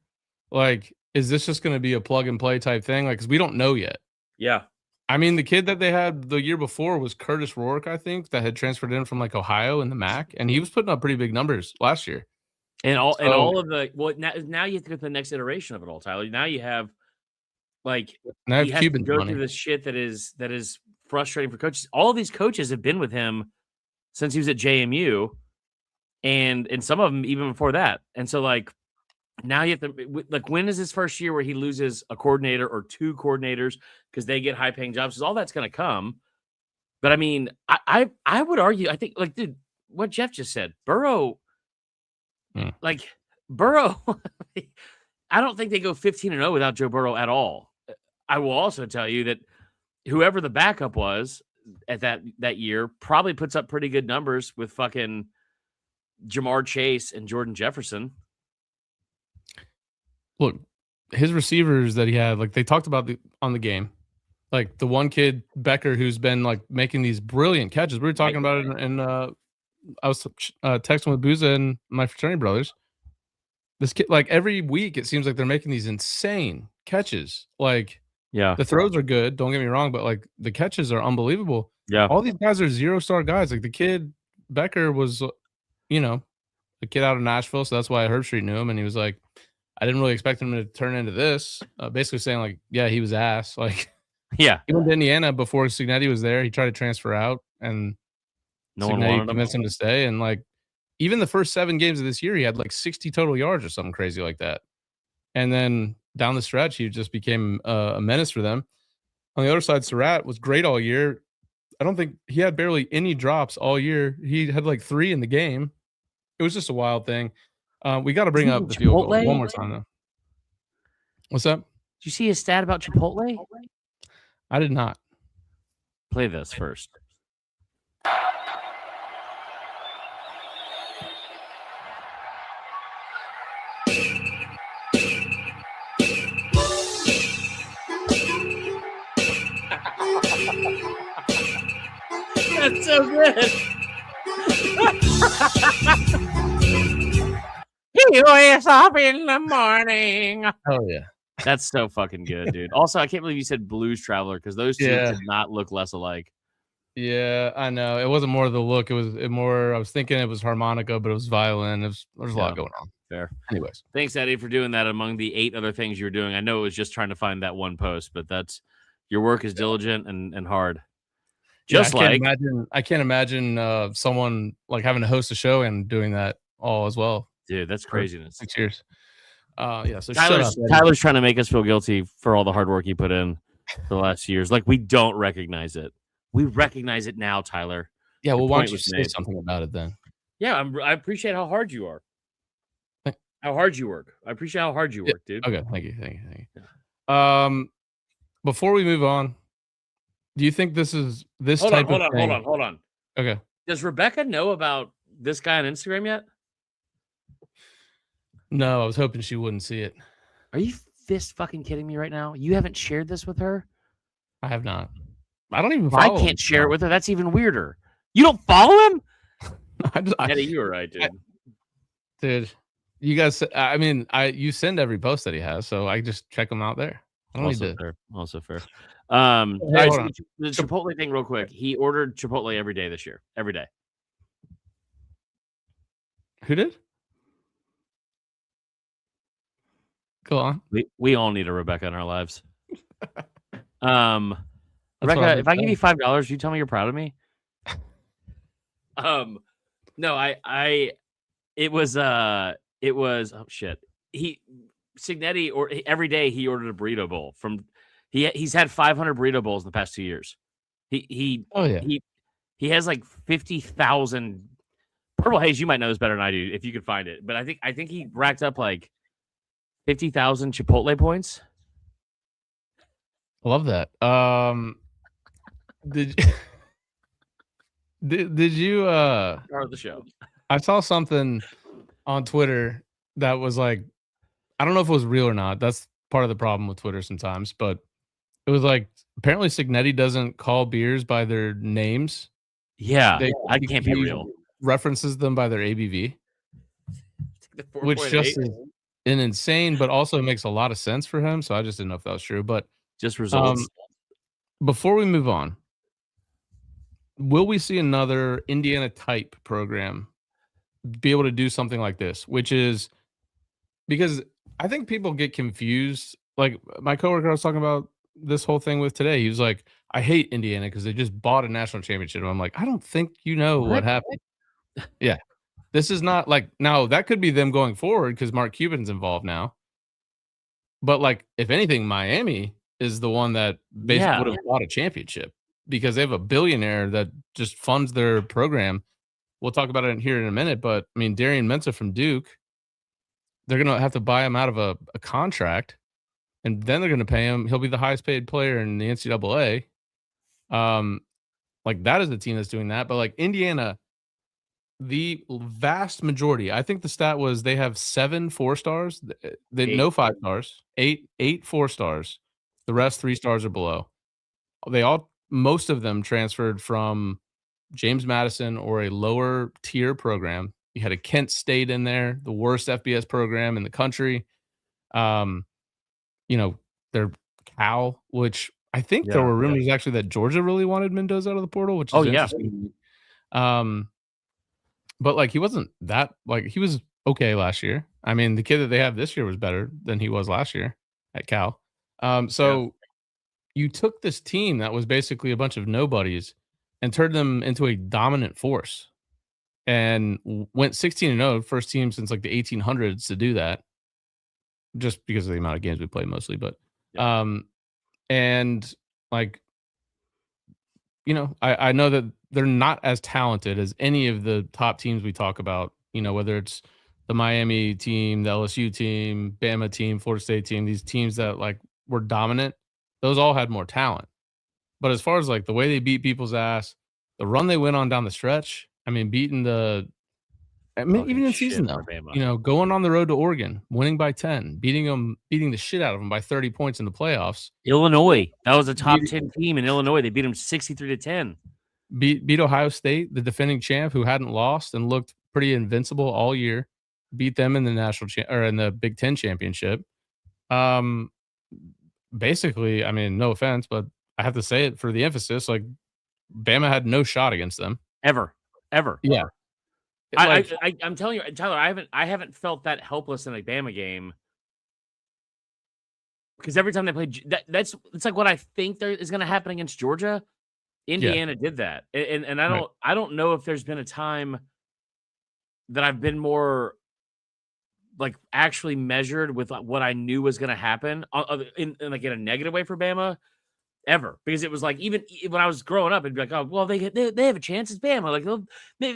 Like, is this just going to be a plug and play type thing? Like, because we don't know yet. Yeah. I mean, the kid that they had the year before was Curtis Rourke, I think, that had transferred in from like Ohio in the MAC, and he was putting up pretty big numbers last year. And all of the now you have to go to the next iteration of it all, Tyler. Now you have like you have to go through this shit that is frustrating for coaches. All of these coaches have been with him since he was at JMU, and some of them even before that. And so like now you have to like, when is his first year where he loses a coordinator or 2 coordinators because they get high paying jobs? Because all that's going to come. But I mean, I would argue, I think, like, dude, what Jeff just said, Burrow, like Burrow, I don't think they go 15-0 without Joe Burrow at all. I will also tell you that whoever the backup was at that year probably puts up pretty good numbers with fucking Jamar Chase and Jordan Jefferson. Look, his receivers that he had, like they talked about on the game, like the one kid Becker who's been like making these brilliant catches. We were talking about it, and I was texting with Booza and my fraternity brothers. this kid, like every week, it seems like they're making these insane catches. Like Yeah. the throws are good, don't get me wrong, but like the catches are unbelievable. Yeah. All these guys are 0-star guys. Like the kid Becker was, you know, a kid out of Nashville, so that's why Herbstreit knew him, and he was like, I didn't really expect him to turn into this. Basically saying like, yeah, he was ass. Like, yeah, he went to Indiana before Cignetti was there. He tried to transfer out, and no one Cignetti wanted him. convinced him to stay. And like, even the first 7 games of this year, he had like 60 total yards or something crazy like that. And then down the stretch, he just became a menace for them. On the other side, Surratt was great all year. I don't think he had barely any drops all year. He had like 3 in the game. It was just a wild thing. We got to bring up the field goal one more time, though. What's up? Did you see his stat about Chipotle? I did not. Play this first. That's so good. He wakes up in the morning. Oh yeah, that's so fucking good, dude. Also, I can't believe you said Blues Traveler because those two did not look less alike. Yeah, I know. It wasn't more the look. It was more. I was thinking it was harmonica, but it was violin. There's a lot going on. Fair. Anyways, thanks, Eddie, for doing that among the 8 other things you were doing. I know it was just trying to find that one post, but that's your work is diligent and hard. Just I can't imagine someone like having to host a show and doing that all as well. Dude, that's craziness. 6 years. Yeah. So Tyler's trying to make us feel guilty for all the hard work you put in for the last years. Like we don't recognize it. We recognize it now, Tyler. Yeah. Well, why don't you say something about it then? Yeah, I appreciate how hard you are. How hard you work. I appreciate how hard you work, dude. Okay, thank you. Yeah. Before we move on, do you think this is this hold type on, of thing? Hold on. Okay. Does Rebecca know about this guy on Instagram yet? No, I was hoping she wouldn't see it. Are you fist fucking kidding me right now? You haven't shared this with her? I have not. I don't even follow I can't share it with her. That's even weirder. You don't follow him? Eddie, you were right, dude. Dude, you guys, I mean, you send every post that he has, so I just check them out there. I don't also need to. fair. Also fair. Hey, right, so the Chipotle thing, real quick. He ordered Chipotle every day this year. Every day. Who did? Go on. We all need a Rebecca in our lives. Rebecca, if I give you $5, you tell me you're proud of me. No, it was oh shit. Cignetti or every day he ordered a burrito bowl from. He's had 500 burrito bowls in the past 2 years. He has like 50,000. Purple Haze, you might know this better than I do if you could find it. But I think he racked up like 50,000 Chipotle points. I love that. Did you Start of the show. I saw something on Twitter that was like, I don't know if it was real or not. That's part of the problem with Twitter sometimes, but it was like apparently Cignetti doesn't call beers by their names. Yeah, I can't be real. References them by their ABV, which just is an insane, but also makes a lot of sense for him. So I just didn't know if that was true. But just results. Before we move on, will we see another Indiana type program be able to do something like this? Which is because I think people get confused. Like my coworker I was talking about this whole thing with today, he was like, I hate Indiana because they just bought a national championship. And I'm like, I don't think you know what happened. Yeah. This is not like, now that could be them going forward because Mark Cuban's involved now. But like, if anything, Miami is the one that basically would have bought a championship because they have a billionaire that just funds their program. We'll talk about it here in a minute, but I mean, Darian Mensah from Duke, they're going to have to buy him out of a contract, and then they're going to pay him. He'll be the highest paid player in the NCAA. Like that is the team that's doing that. But like Indiana, the vast majority, I think the stat was they have 7 4-stars. They no 5 stars, 8 4-stars. The rest 3 stars or below. Most of them transferred from James Madison or a lower tier program You had a Kent State in there, the worst FBS program in the country. Their Cal, which I think there were rumors actually that Georgia really wanted Mendoza out of the portal, which is interesting. But like he wasn't that he was okay last year. I mean, the kid that they have this year was better than he was last year at Cal. You took this team that was basically a bunch of nobodies and turned them into a dominant force and went 16-0, first team since like the 1800s to do that, just because of the amount of games we played mostly. But and like, I know that they're not as talented as any of the top teams we talk about, whether it's the Miami team, the LSU team, Bama team, Florida State team, these teams that like were dominant, those all had more talent. But as far as like the way they beat people's ass, the run they went on down the stretch, I mean, beating even in season though, going on the road to Oregon, winning by 10, beating the shit out of them by 30 points in the playoffs. Illinois, that was a top 10 team in Illinois. They beat them 63-10. Beat Ohio State, the defending champ who hadn't lost and looked pretty invincible all year. Beat them in the in the Big Ten championship. Basically, I mean, no offense, but I have to say it for the emphasis. Like, Bama had no shot against them ever. Yeah. I'm telling you, Tyler, I haven't felt that helpless in a Bama game, because every time they play, it's like what I think there is going to happen against Georgia. Indiana did that, and I don't know if there's been a time that I've been more like actually measured with what I knew was going to happen in like in a negative way for Bama ever, because it was like, even when I was growing up, it'd be like, oh well, they have a chance. It's Bama, like they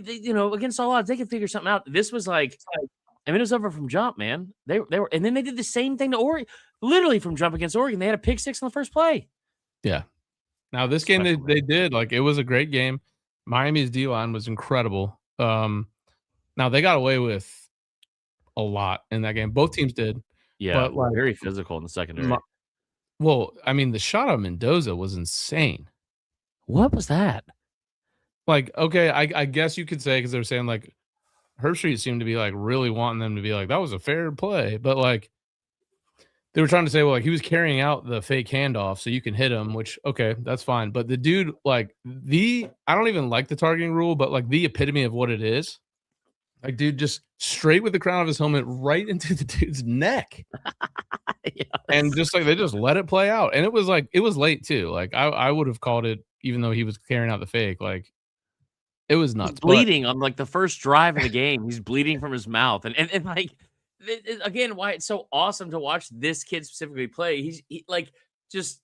against all odds they can figure something out. This was like, I mean, it was over from jump, man. They were, and then they did the same thing to Oregon, literally from jump against Oregon. They had a pick six on the first play. Yeah. Now this game they did, like, it was a great game. Miami's D-line was incredible. Now they got away with a lot in that game. Both teams did. Yeah, but like, very physical in the secondary. Well, I mean, the shot of Mendoza was insane. What was that? Like, okay, I guess you could say, because they were saying like Herbstreit seemed to be like really wanting them to be like, that was a fair play, but like they were trying to say, well, like he was carrying out the fake handoff so you can hit him, which, okay, that's fine. But the dude, like I don't even like the targeting rule, but like the epitome of what it is, like, dude, just straight with the crown of his helmet right into the dude's neck. Yes. And just like they just let it play out. And it was late too. Like I would have called it, even though he was carrying out the fake. Like, it was nuts. He's bleeding on like the first drive of the game. He's bleeding from his mouth. And like, again, why it's so awesome to watch this kid specifically play. He's like just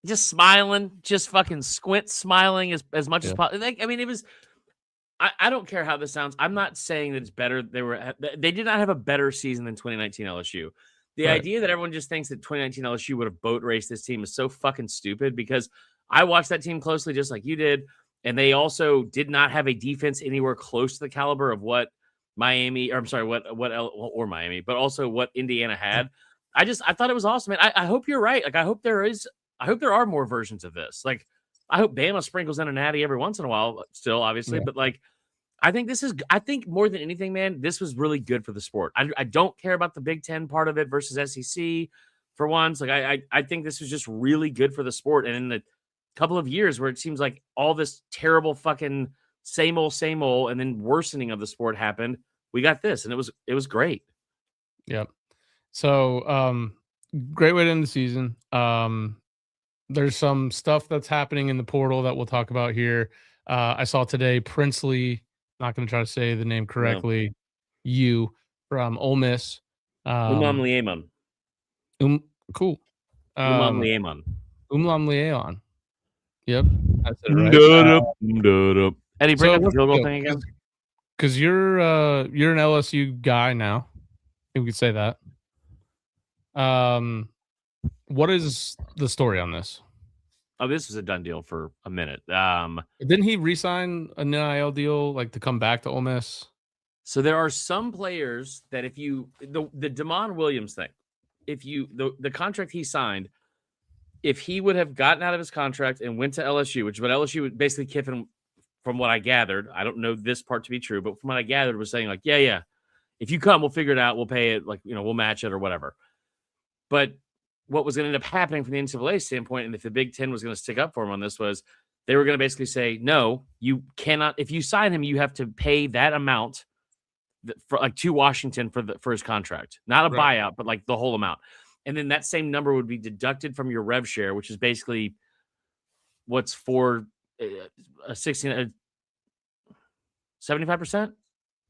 smiling, just fucking smiling as much as possible. Like, I mean, it was. I don't care how this sounds. I'm not saying that it's better. They did not have a better season than 2019 LSU. The idea that everyone just thinks that 2019 LSU would have boat raced this team is so fucking stupid, because I watched that team closely just like you did, and they also did not have a defense anywhere close to the caliber of what Miami, or I'm sorry, or Miami, but also what Indiana had. I thought it was awesome, man. I hope you're right. Like, I hope there are more versions of this. Like, I hope Bama sprinkles in a natty every once in a while still, obviously. But like, I think more than anything, man, this was really good for the sport. I don't care about the Big Ten part of it versus SEC for once. Like, I think this was just really good for the sport. And in the couple of years where it seems like all this terrible fucking same old, and then worsening of the sport happened, we got this, and it was great. Yep. So, great way to end the season. There's some stuff that's happening in the portal that we'll talk about here. I saw today Princely, not going to try to say the name correctly, from Ole Miss. Umam Lieman. Cool. Umam Lieman. Umlam Lieman. Yep. That's it, right? Eddie, bring up the field goal thing again. Because you're an LSU guy now. I think we could say that. What is the story on this? Oh, this was a done deal for a minute. Didn't he re-sign an NIL deal, like, to come back to Ole Miss? So there are some players that if you the Damon Williams thing, if you the contract he signed, if he would have gotten out of his contract and went to LSU, which is what LSU would basically Kiffin from what I gathered, I don't know this part to be true, but from what I gathered was saying like, yeah, if you come, we'll figure it out. We'll pay it, like, we'll match it or whatever. But what was going to end up happening from the NCAA standpoint, and if the Big Ten was going to stick up for him on this, was they were going to basically say, no, you cannot. If you sign him, you have to pay that amount for like to Washington for his contract, not a buyout, but like the whole amount. And then that same number would be deducted from your rev share, which is basically what's for a 75%?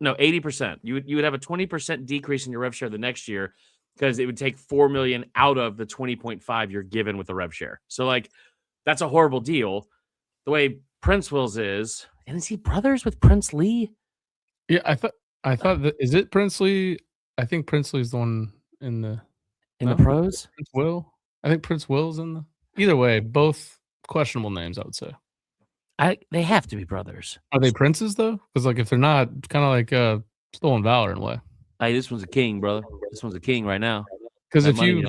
No, 80%. You would have a 20% decrease in your rev share the next year, because it would take $4 million out of the 20.5 you're given with the rev share. So like, that's a horrible deal. The way Prince Wills is, and is he brothers with Prince Lee? Yeah, I thought that, is it Prince Lee? I think Prince Lee's the one in the pros. Prince Will. I think Prince Will's in the. Either way, both questionable names, I would say. They have to be brothers. Are they princes though? Because like if they're not, kind of like stolen valor in a way. Hey, this one's a king, brother. This one's a king right now. Because if you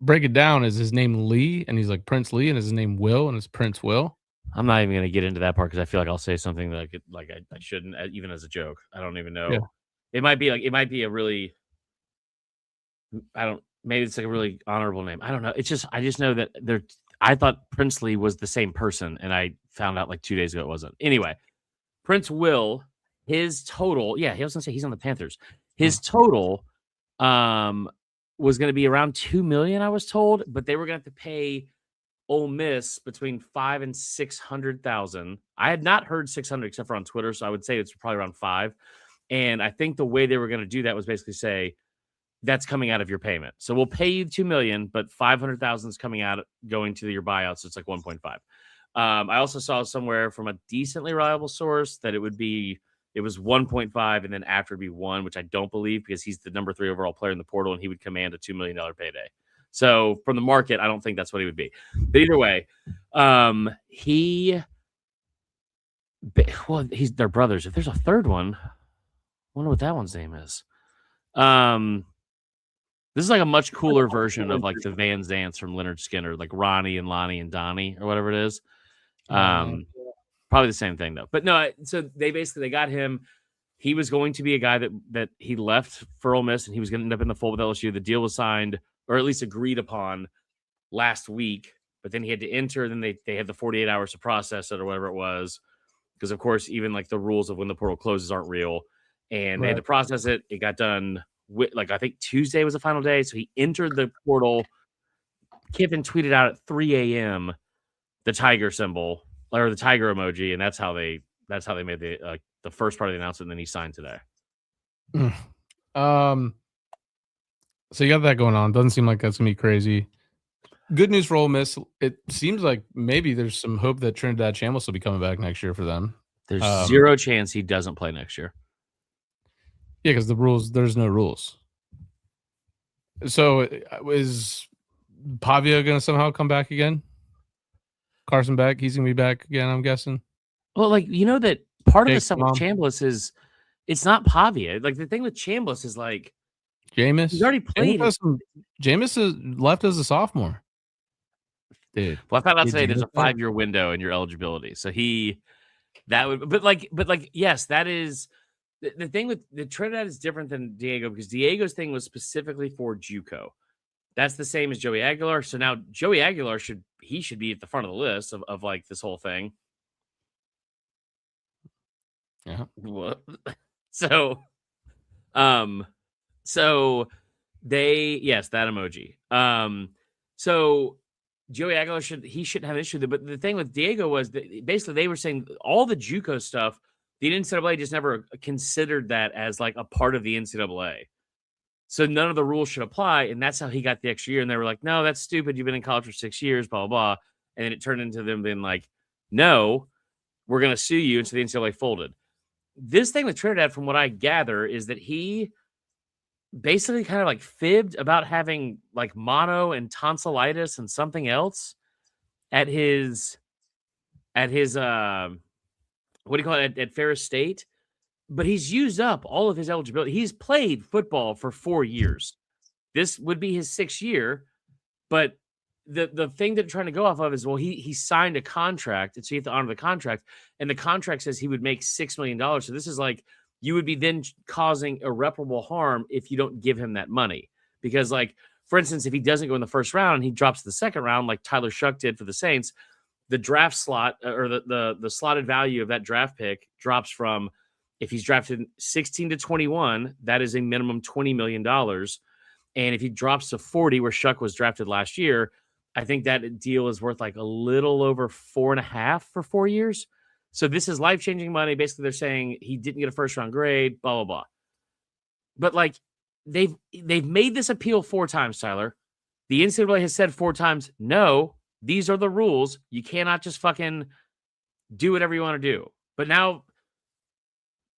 break it down, is his name Lee, and he's like Prince Lee, and is his name Will, and it's Prince Will. I'm not even going to get into that part because I feel like I'll say something that I shouldn't, even as a joke. I don't even know. Yeah. It might be a really, maybe it's like a really honorable name. I don't know. It's just, I just know that I thought Prince Lee was the same person, and I found out like 2 days ago it wasn't. Anyway, Prince Will, his total, he was going to say he's on the Panthers. His total was going to be around $2 million, I was told, but they were going to have to pay Ole Miss between $500,000 and $600,000. I had not heard 600 except for on Twitter, so I would say it's probably around 5. And I think the way they were going to do that was basically say that's coming out of your payment. So we'll pay you $2 million, but $500,000 is coming out going to your buyout, so it's like 1.5. I also saw somewhere from a decently reliable source that it was 1.5, and then after it'd be 1, which I don't believe, because he's the number 3 overall player in the portal, and he would command a $2 million payday. So from the market, I don't think that's what he would be. But either way, he's their brothers. If there's a third one, I wonder what that one's name is. This is like a much cooler version of like the Van Zants from Leonard Skinner, like Ronnie and Lonnie and Donnie or whatever it is. Probably the same thing though. But no, so they got him. He was going to be a guy that he left for Ole Miss, and he was going to end up in the fold with LSU. The deal was signed, or at least agreed upon, last week. But then he had to enter. Then they had the 48 hours to process it or whatever it was, because of course even like the rules of when the portal closes aren't real, and they had to process it. It got done with, like, I think Tuesday was the final day. So he entered the portal. Kiffin tweeted out at 3 a.m. the tiger symbol or the tiger emoji, and that's how they made the first part of the announcement. And then he signed today. So you got that going on. Doesn't seem like that's gonna be crazy. Good news for Ole Miss. It seems like maybe there's some hope that Trinidad Chambliss will be coming back next year for them. There's zero chance he doesn't play next year. Yeah, because there's no rules. So is Pavia going to somehow come back again? Carson Beck, he's going to be back again, I'm guessing. Well, like, that part of the stuff with Chambliss is it's not Pavia. Like, the thing with Chambliss is like Jameis. He's already played. Jameis is left as a sophomore. Dude. Well, I found out today there's a 5-year window in your eligibility. So yes, that is the thing with the Trinidad is different than Diego, because Diego's thing was specifically for JUCO. That's the same as Joey Aguilar. So now Joey Aguilar should be at the front of the list of like this whole thing. Yeah. So that emoji. So Joey Aguilar shouldn't have an issue with it. But the thing with Diego was that basically they were saying all the JUCO stuff, the NCAA just never considered that as like a part of the NCAA. So none of the rules should apply. And that's how he got the extra year. And they were like, no, that's stupid. You've been in college for 6 years, blah, blah, blah. And then it turned into them being like, no, we're going to sue you. And so the NCAA folded. This thing with Trinidad, from what I gather, is that he basically kind of like fibbed about having like mono and tonsillitis and something else at his what do you call it, at Ferris State, but he's used up all of his eligibility. He's played football for 4 years. This would be his 6th year, but the thing that they're trying to go off of is, well, he signed a contract, and so you have to honor the contract, and the contract says he would make $6 million. So this is like, you would be then causing irreparable harm if you don't give him that money. Because, like, for instance, if he doesn't go in the first round and he drops the second round, like Tyler Shuck did for the Saints, the draft slot or the slotted value of that draft pick drops from, if he's drafted 16 to 21, that is a minimum $20 million. And if he drops to 40, where Shuck was drafted last year, I think that deal is worth like a little over 4.5 for 4 years. So this is life-changing money. Basically, they're saying he didn't get a first-round grade, blah, blah, blah. But, like, they've made this appeal 4 times, Tyler. The NCAA has said 4 times, no, these are the rules. You cannot just fucking do whatever you want to do. But now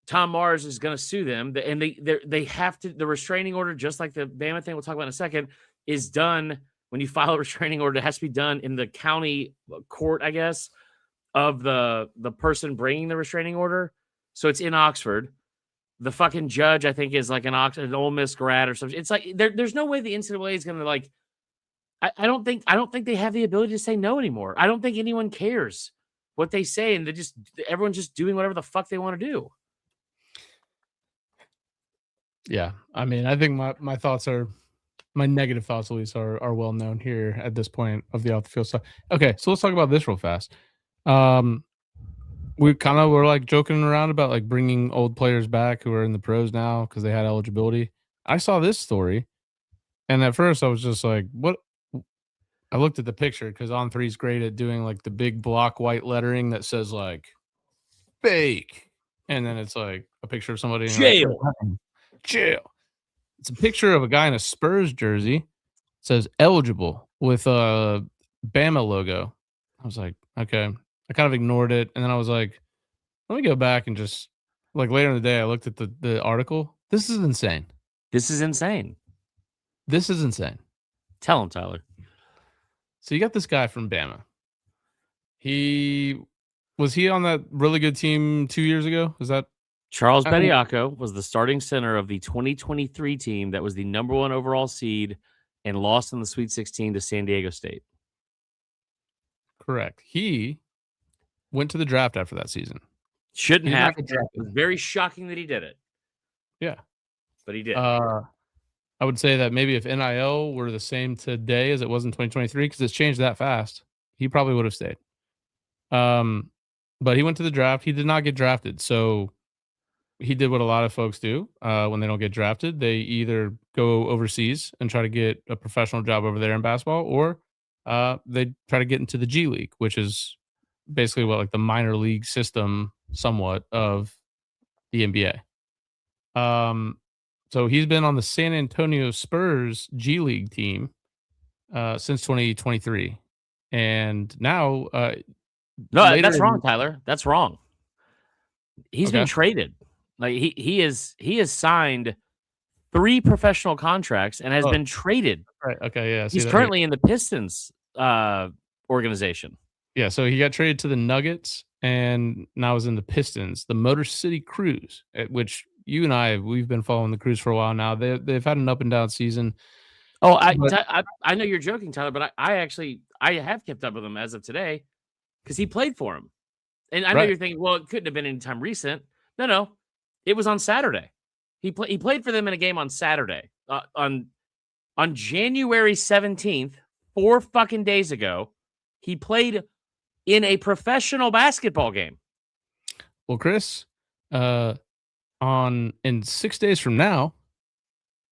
Tom Mars is going to sue them, and they have to. The restraining order, just like the Bama thing we'll talk about in a second, is done when you file a restraining order. It has to be done in the county court, I guess, of the person bringing the restraining order. So it's in Oxford. The fucking judge, I think, is like an Ole Miss grad or something. It's like there's no way the NCAA is going to, like. I don't think they have the ability to say no anymore. I don't think anyone cares what they say, and everyone's just doing whatever the fuck they want to do. Yeah, I mean, I think my thoughts are, my negative thoughts at least are well known here at this point of the off the field stuff. Okay, so let's talk about this real fast. We kind of were like joking around about like bringing old players back who are in the pros now because they had eligibility. I saw this story, and at first I was just like, what? I looked at the picture because On3's great at doing like the big block white lettering that says like fake, and then it's like a picture of somebody Jail. Jail. It's a picture of a guy in a Spurs jersey. It says eligible with a Bama logo. I was like, okay. I kind of ignored it, and then I was like, let me go back and just, like, later in the day I looked at the article. This is insane. This is insane. This is insane. Tell him, Tyler. So you got this guy from Bama. Was he on that really good team 2 years ago? Is that Charles Bediako was the starting center of the 2023 team that was the number 1 overall seed and lost in the Sweet 16 to San Diego State. Correct. He went to the draft after that season. Shouldn't have. It was very shocking that he did it. Yeah. But he did. I would say that maybe if NIL were the same today as it was in 2023, because it's changed that fast, he probably would have stayed. But he went to the draft. He did not get drafted. So he did what a lot of folks do when they don't get drafted. They either go overseas and try to get a professional job over there in basketball, or they try to get into the G League, which is basically what, like, the minor league system somewhat of the NBA. So he's been on the San Antonio Spurs G League team since 2023. And now no, that's wrong, Tyler. That's wrong. He's been traded. Like he has signed 3 professional contracts and has been traded. Right. Okay. Yeah. He's currently in the Pistons organization. Yeah. So he got traded to the Nuggets and now is in the Pistons, the Motor City Cruise, which you and we've been following the Cruise for a while now. They've had an up and down season. Oh, I know you're joking, Tyler, but I have kept up with him as of today because he played for him. And I know you're thinking, well, it couldn't have been any time recent. No, it was on Saturday. He played for them in a game on Saturday, on January 17th, 4 fucking days ago. He played in a professional basketball game. Well, Chris, in 6 days from now,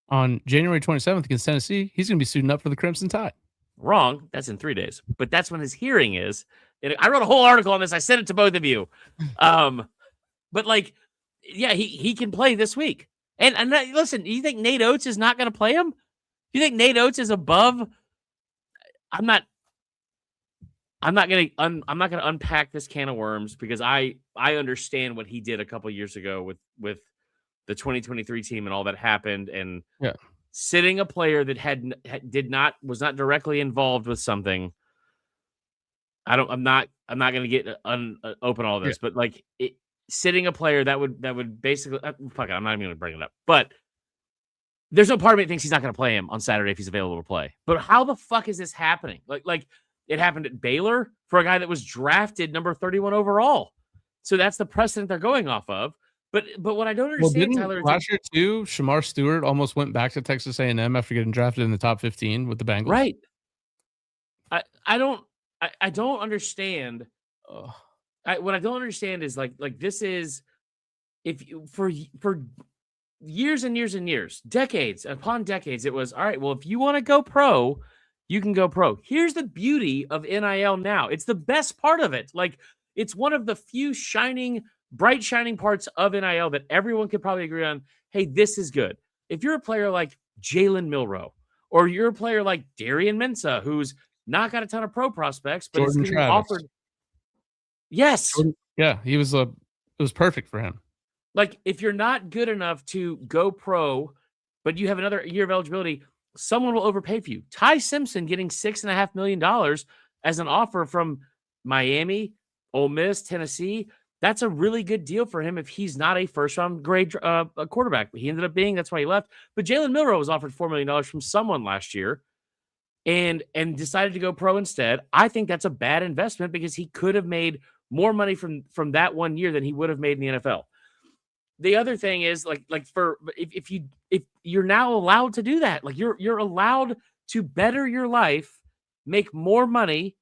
on January 27th against Tennessee, he's going to be suiting up for the Crimson Tide. Wrong. That's in 3 days. But that's when his hearing is. And I wrote a whole article on this. I sent it to both of you. But, like, yeah, he can play this week. And listen, you think Nate Oates is not going to play him? You think Nate Oates is above? I'm not going to unpack this can of worms because I understand what he did a couple years ago with the 2023 team and all that happened, and sitting a player that was not directly involved with something. I'm not going to get open all this, but like sitting a player that would basically fuck it, I'm not even going to bring it up. But there's no part of me that thinks he's not going to play him on Saturday if he's available to play. But how the fuck is this happening? Like it happened at Baylor for a guy that was drafted number 31 overall. So that's the precedent they're going off of. But what I don't understand, Tyler, last year too, Shamar Stewart almost went back to Texas A&M after getting drafted in the top 15 with the Bengals. Right. I don't understand. What I don't understand is like this is if you, for years and years and years, decades upon decades, it was all right. Well, if you want to go pro, you can go pro. Here's the beauty of NIL now. It's the best part of it. Like it's one of the few bright shining parts of NIL that everyone could probably agree on. Hey, this is good. If you're a player like Jalen Milroe, or you're a player like Darian Mensah, who's not got a ton of pro prospects, but Jordan is getting offered. Yes. Yeah, he was it was perfect for him. Like if you're not good enough to go pro, but you have another year of eligibility, someone will overpay for you. Ty Simpson getting $6.5 million as an offer from Miami, Ole Miss, Tennessee. That's a really good deal for him if he's not a first-round grade quarterback. But he ended up being. That's why he left. But Jalen Milroe was offered $4 million from someone last year and decided to go pro instead. I think that's a bad investment because he could have made more money from that 1 year than he would have made in the NFL. The other thing is if you're now allowed to do that, like you're allowed to better your life, make more money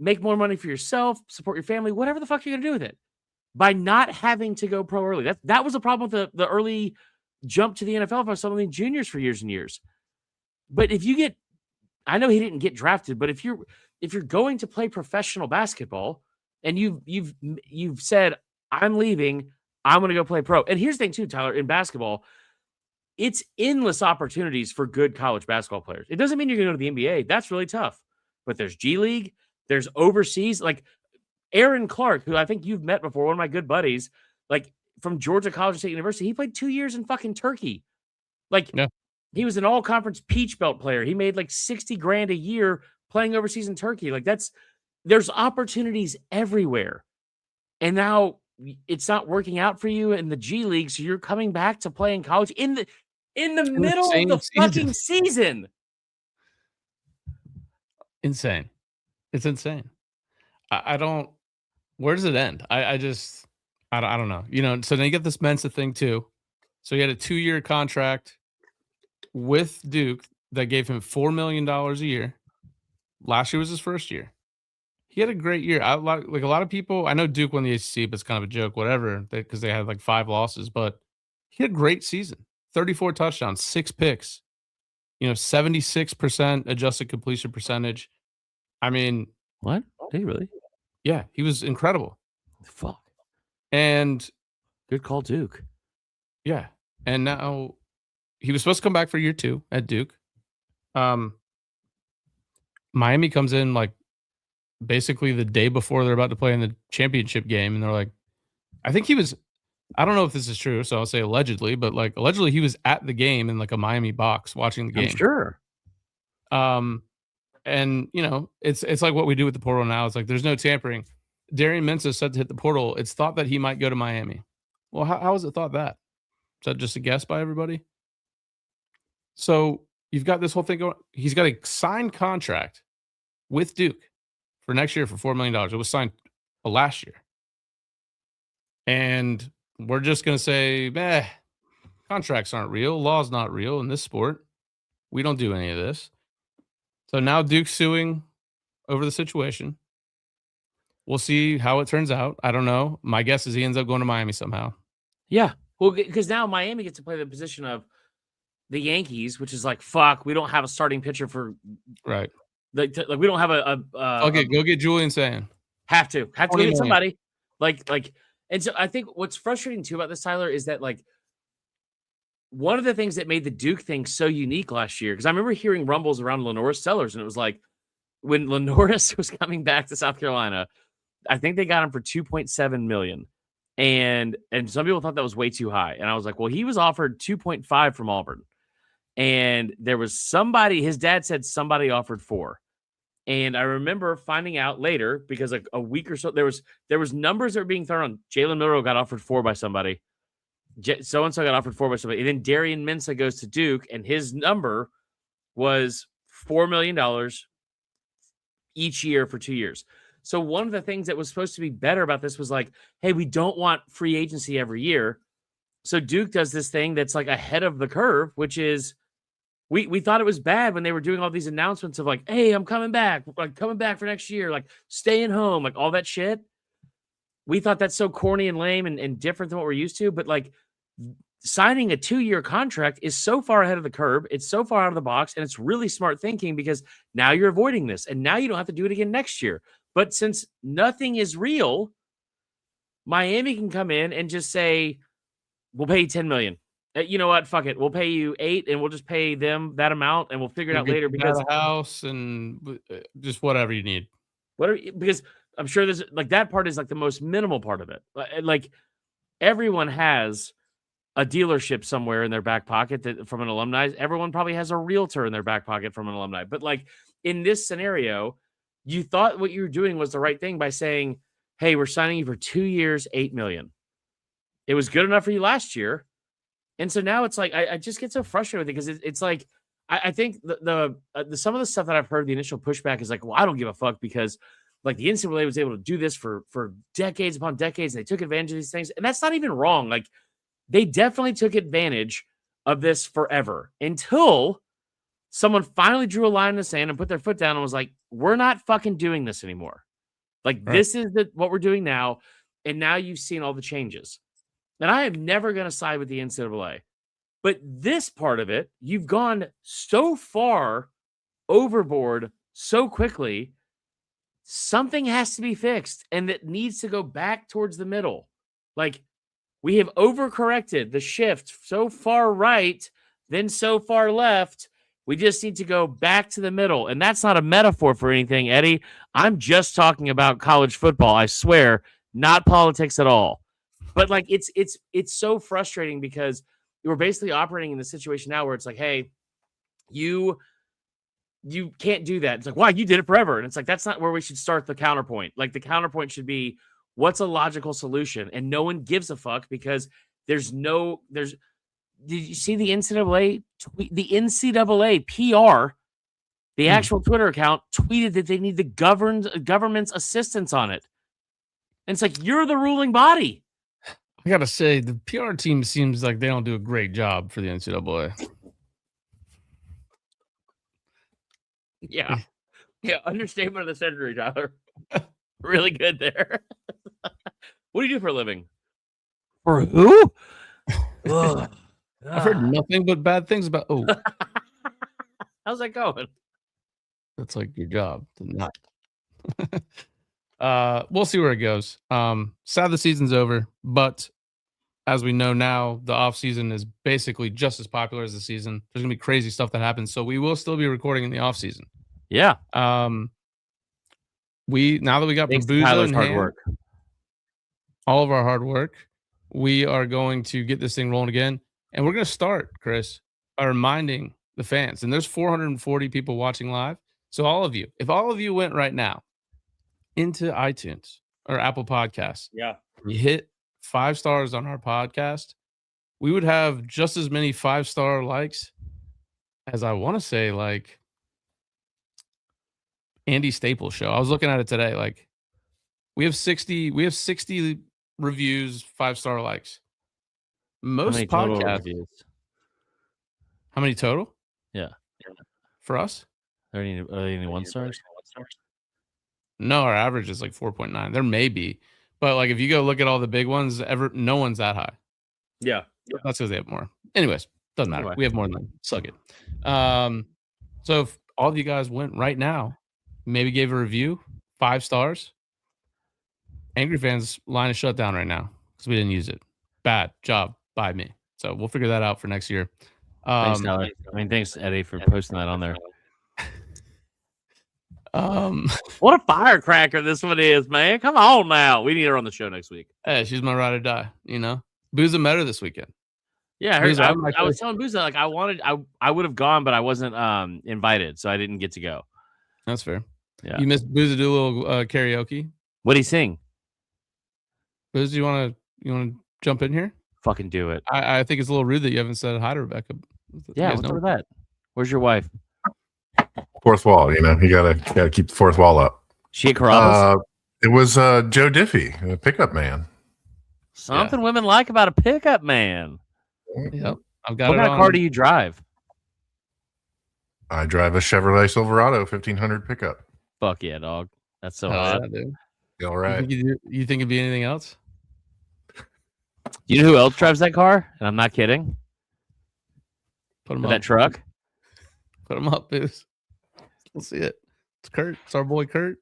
for yourself, support your family, whatever the fuck you're gonna do with it, by not having to go pro early. That was a problem with the early jump to the NFL for some of the juniors for years and years. But if you get, I know he didn't get drafted, but if you're going to play professional basketball and you've said I'm leaving, I'm going to go play pro. And here's the thing too, Tyler, in basketball, it's endless opportunities for good college basketball players. It doesn't mean you're going to go to the NBA. That's really tough. But there's G League, there's overseas, like Aaron Clark, who I think you've met before, one of my good buddies, like from Georgia College State University. He played 2 years in fucking Turkey. Like he was an all-conference Peach Belt player. He made like $60,000 a year playing overseas in Turkey. Like there's opportunities everywhere. And now it's not working out for you in the G League, so you're coming back to play in college in the middle of the fucking season. Insane. It's insane. I don't. Where does it end? I don't know. You know. So then you get this Mensah thing too. So he had a 2-year contract with Duke that gave him $4 million a year. Last year was his first year. He had a great year. Like a lot of people, I know Duke won the ACC, but it's kind of a joke, whatever, because they had like 5 losses. But he had a great season. 34 touchdowns, 6 picks. 76% adjusted completion percentage. I mean, what? Did he really? Yeah, he was incredible. Fuck. And good call, Duke. Yeah, and now he was supposed to come back for year 2 at Duke. Miami comes in like basically the day before they're about to play in the championship game, and they're like, I think he was. I don't know if this is true, so I'll say allegedly, but like allegedly he was at the game in like a Miami box watching the game. I'm sure. And it's like what we do with the portal now. It's like there's no tampering. Darian Mensah said to hit the portal. It's thought that he might go to Miami. Well, how is it thought that? Is that just a guess by everybody? So you've got this whole thing going. He's got a signed contract with Duke for next year for $4 million. It was signed last year. And we're just going to say, contracts aren't real. Law's not real in this sport. We don't do any of this. So now Duke's suing over the situation. We'll see how it turns out. I don't know. My guess is he ends up going to Miami somehow. Yeah. Well, because now Miami gets to play the position of the Yankees, which is like, fuck, we don't have a starting pitcher for... Right. Like we don't have a okay, go get Julian Sand. Have to go get somebody. Like, and so I think what's frustrating too about this, Tyler, is that like one of the things that made the Duke thing so unique last year, because I remember hearing rumbles around Lenoris Sellers, and it was like when Lenoris was coming back to South Carolina, I think they got him for $2.7 million. And some people thought that was way too high. And I was like, well, he was offered 2.5 from Auburn. And there was somebody, his dad said somebody offered 4. And I remember finding out later, because like a week or so, there was numbers that were being thrown on. Jalen Milroe got offered 4 by somebody. so and so got offered 4 by somebody, and then Darian Mensah goes to Duke, and his number was $4 million each year for 2 years. So one of the things that was supposed to be better about this was like, hey, we don't want free agency every year. So Duke does this thing that's like ahead of the curve, which is we thought it was bad when they were doing all these announcements of like, hey, I'm coming back, like coming back for next year, like staying home, like all that shit. We thought that's so corny and lame and different than what we're used to. But like signing a 2-year contract is so far ahead of the curve. It's so far out of the box, and it's really smart thinking because now you're avoiding this, and now you don't have to do it again next year. But since nothing is real, Miami can come in and just say, we'll pay you $10 million. You know what? Fuck it. We'll pay you $8 million, and we'll just pay them that amount, and we'll figure it out later because a house and just whatever you need. Because I'm sure there's like that part is like the most minimal part of it. Like everyone has a dealership somewhere in their back pocket that from an alumni. Everyone probably has a realtor in their back pocket from an alumni. But like in this scenario, you thought what you were doing was the right thing by saying, hey, we're signing you for 2 years, $8 million. It was good enough for you last year. And so now it's like, I just get so frustrated with it because it's like, I think the some of the stuff that I've heard, the initial pushback is like, well, I don't give a fuck because like the NCAA was able to do this for decades upon decades. And they took advantage of these things. And that's not even wrong. Like they definitely took advantage of this forever until someone finally drew a line in the sand and put their foot down and was like, we're not fucking doing this anymore. Like this is what we're doing now. And now you've seen all the changes. And I am never going to side with the NCAA. But this part of it, you've gone so far overboard so quickly, something has to be fixed. And it needs to go back towards the middle. Like we have overcorrected the shift so far right, then so far left. We just need to go back to the middle. And that's not a metaphor for anything, Eddie. I'm just talking about college football, I swear, not politics at all. But like it's so frustrating because we're basically operating in the situation now where it's like, hey, you can't do that. It's like, why? You did it forever. And it's like, that's not where we should start the counterpoint. Like the counterpoint should be what's a logical solution? And no one gives a fuck because there's did you see the NCAA tweet? The NCAA PR, the actual Twitter account tweeted that they need the government's assistance on it. And it's like, you're the ruling body. I gotta say, the PR team seems like they don't do a great job for the NCAA. Yeah. Understatement of the century, Tyler. Really good there. What do you do for a living? For who? I've heard nothing but bad things about. Oh, how's that going? That's like your job. Not. We'll see where it goes. Sad the season's over, but as we know now, the off season is basically just as popular as the season. There's gonna be crazy stuff that happens, so we will still be recording in the off season. Yeah. We now that we got Babuza in hand, work, all of our hard work, we are going to get this thing rolling again, and we're gonna start, Chris, by reminding the fans. And there's 440 people watching live, so all of you, if all of you went right now into iTunes or Apple Podcasts, you hit 5 stars on our podcast, we would have just as many 5-star likes as I want to say like Andy Staples show. I was looking at it today. Like we have 60 reviews, 5-star likes. Most podcasts. How many total? Yeah. For us? Are they any 1 stars? No, our average is like 4.9. There may be. But like if you go look at all the big ones, no one's that high. Yeah. That's because they have more. Anyways, doesn't matter. Anyway. We have more than them. Suck it. So if all of you guys went right now, maybe gave a review, 5 stars, Angry Fans line is shut down right now because we didn't use it. Bad job by me. So we'll figure that out for next year. Thanks, Tyler. Thanks, Eddie, for posting that on there. What a firecracker this one is, man. Come on now. We need her on the show next week. Hey, she's my ride or die, you know. Booza met her this weekend. Yeah, I was telling Booza like I would have gone, but I wasn't invited, so I didn't get to go. That's fair. Yeah. You missed Booza do a little karaoke. What'd he sing? Booza, you wanna jump in here? fucking do it. I think it's a little rude that you haven't said hi to Rebecca. Yeah, what's up with that? Where's your wife? Fourth wall, you gotta keep the fourth wall up. She at Carrabba's? It was Joe Diffie, a pickup man. Something women like about a pickup man. Yep, I've got what it kind on. of car do you drive? I drive a Chevrolet Silverado 1500 pickup. Fuck yeah, dog. That's so Hell hot. yeah, dude. All right. You think it'd be anything else? Do you know who else drives that car? And I'm not kidding. Put him up. That truck? Put him up, Booze. Let's see it. It's Kurt. It's our boy Kurt.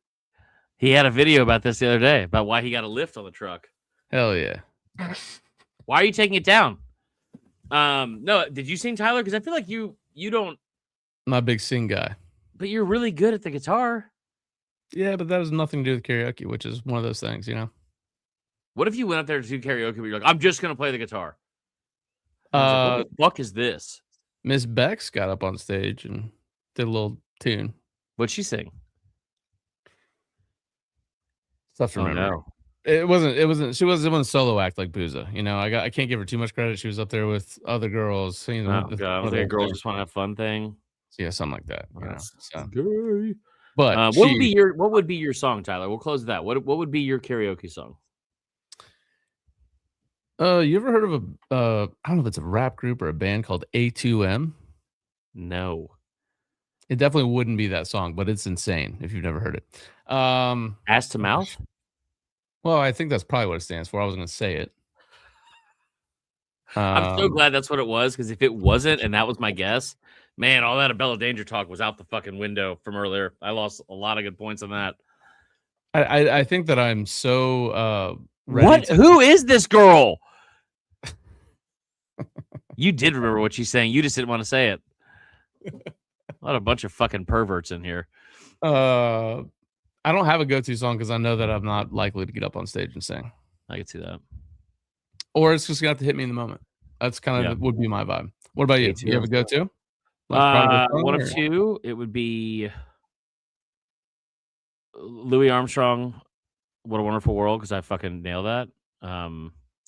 He had a video about this the other day about why he got a lift on the truck. Hell yeah. Why are you taking it down? No, did you sing, Tyler? Because I feel like you don't. I'm not a big sing guy. But you're really good at the guitar. Yeah, but that has nothing to do with karaoke, which is one of those things, you know. What if you went up there to do karaoke, but you're like, I'm just gonna play the guitar? What the fuck is this? Miss Bex got up on stage and did a little tune. What'd she sing? Stuff to remember. No. It wasn't solo act like Booza. You know, I can't give her too much credit. She was up there with other girls. You know, God, the girls just want to have fun thing. Yeah, something like that. You know, so. Gay. But what would be your song, Tyler? We'll close with that. What would be your karaoke song? You ever heard of I don't know if it's a rap group or a band called A2M? No. It definitely wouldn't be that song, but it's insane if you've never heard it. Ass to Mouth? Well, I think that's probably what it stands for. I was going to say it. I'm so glad that's what it was, because if it wasn't, and that was my guess, man, all that Bella Danger talk was out the fucking window from earlier. I lost a lot of good points on that. I think that I'm so ready. Who is this girl? You did remember what she's saying. You just didn't want to say it. A bunch of fucking perverts in here. I don't have a go-to song because I know that I'm not likely to get up on stage and sing. I can see that. Or it's just gonna have to hit me in the moment. That's kind of would be my vibe. What about you? Do you have a go-to? One of two. It would be Louis Armstrong, "What a Wonderful World," because I fucking nail that.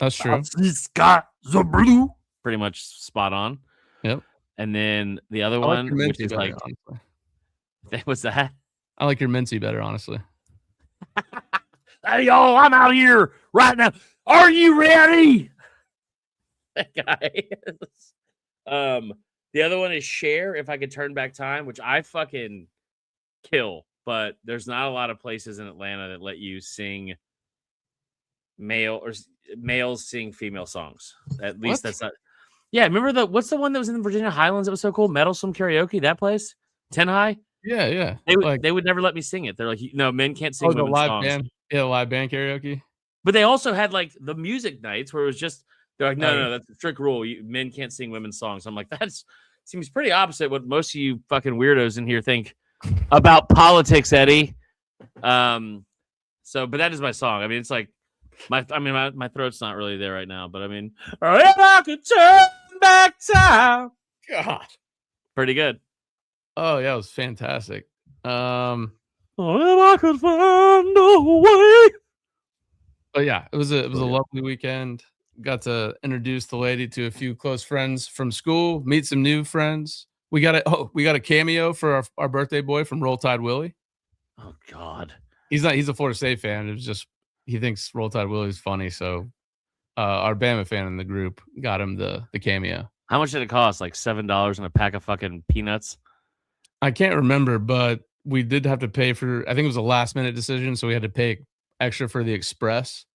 That's true. Skies are blue. Pretty much spot on. Yep. And then the other one, which is like, what's that? I like your Mincy better, honestly. Hey, y'all, I'm out here right now. Are you ready? That guy. The other one is Cher, "If I Could Turn Back Time," which I fucking kill, but there's not a lot of places in Atlanta that let you sing males sing female songs. At least that's not. Yeah, remember what's the one that was in the Virginia Highlands that was so cool? Meddlesome Karaoke, that place? 10 High? Yeah. They would never let me sing it. They're like, no, men can't sing the women's live songs. band. Yeah, live band karaoke. But they also had like the music nights where it was just, they're like, no, that's a strict rule. Men can't sing women's songs. I'm like, that seems pretty opposite what most of you fucking weirdos in here think about politics, Eddie. But that is my song. I mean, it's like, my throat's not really there right now, but I mean, if I could turn back time. God. Pretty good. Oh yeah, it was fantastic. If I could find a way. But yeah, it was a lovely weekend. Got to introduce the lady to a few close friends from school, meet some new friends. We got a cameo for our birthday boy from Roll Tide Willie. Oh God. He's a Florida State fan. It was just he thinks Roll Tide Willie's funny, so our Bama fan in the group got him the cameo. How much did it cost? Like $7 and a pack of fucking peanuts? I can't remember, but we did have to pay for. I think it was a last minute decision, so we had to pay extra for the express,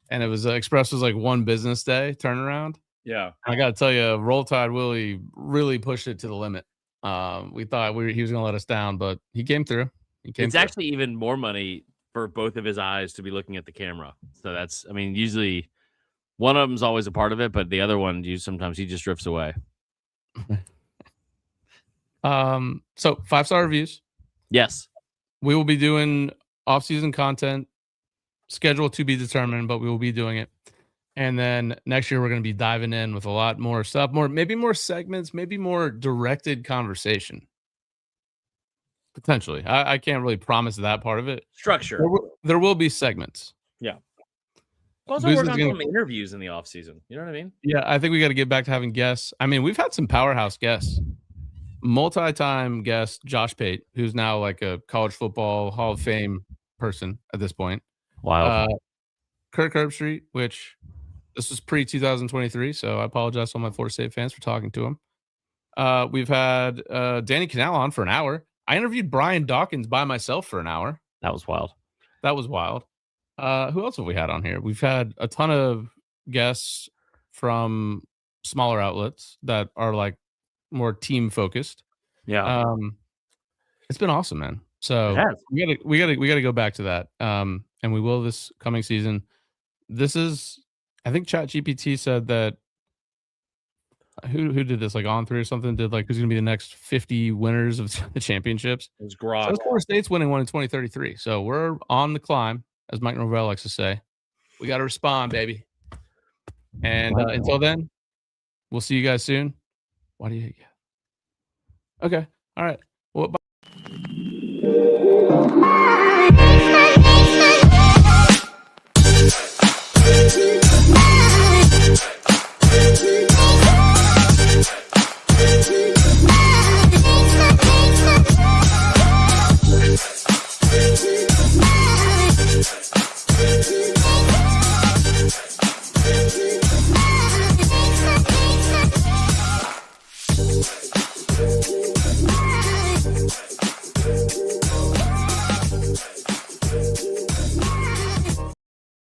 and it was express was like one business day turnaround. Yeah, I got to tell you, Roll Tide Willie really pushed it to the limit. We thought he was going to let us down, but he came through. It's actually even more money for both of his eyes to be looking at the camera. So that's, I mean, usually one of them's always a part of it, but the other one, sometimes he just drifts away. So 5-star reviews. Yes. We will be doing off-season content, schedule to be determined, but we will be doing it. And then next year we're going to be diving in with a lot more stuff, maybe more segments, maybe more directed conversation. Potentially. I can't really promise that part of it. Structure. There will be segments. Yeah. Also, Booze work is on gonna- some interviews in the off season. You know what I mean? Yeah, I think we got to get back to having guests. I mean, we've had some powerhouse guests. Multi-time guest Josh Pate, who's now like a college football Hall of Fame person at this point. Wild. Kirk Herbstreit, which this was pre-2023, so I apologize to all my Florida State fans for talking to him. We've had Danny Canal on for an hour. I interviewed Brian Dawkins by myself for an hour. That was wild. That was wild. Who else have we had on here? We've had a ton of guests from smaller outlets that are like more team focused. Yeah. It's been awesome, man. So we gotta go back to that. And we will this coming season. This is, I think ChatGPT said that who did this, like On3 or something, did like who's gonna be the next 50 winners of the championships. It was Grok. So Florida State's winning one in 2033. So we're on the climb, as Mike Norvell likes to say. We got to respond, baby. And until then, we'll see you guys soon. Why do you? Yeah. Okay. All right. Well, bye.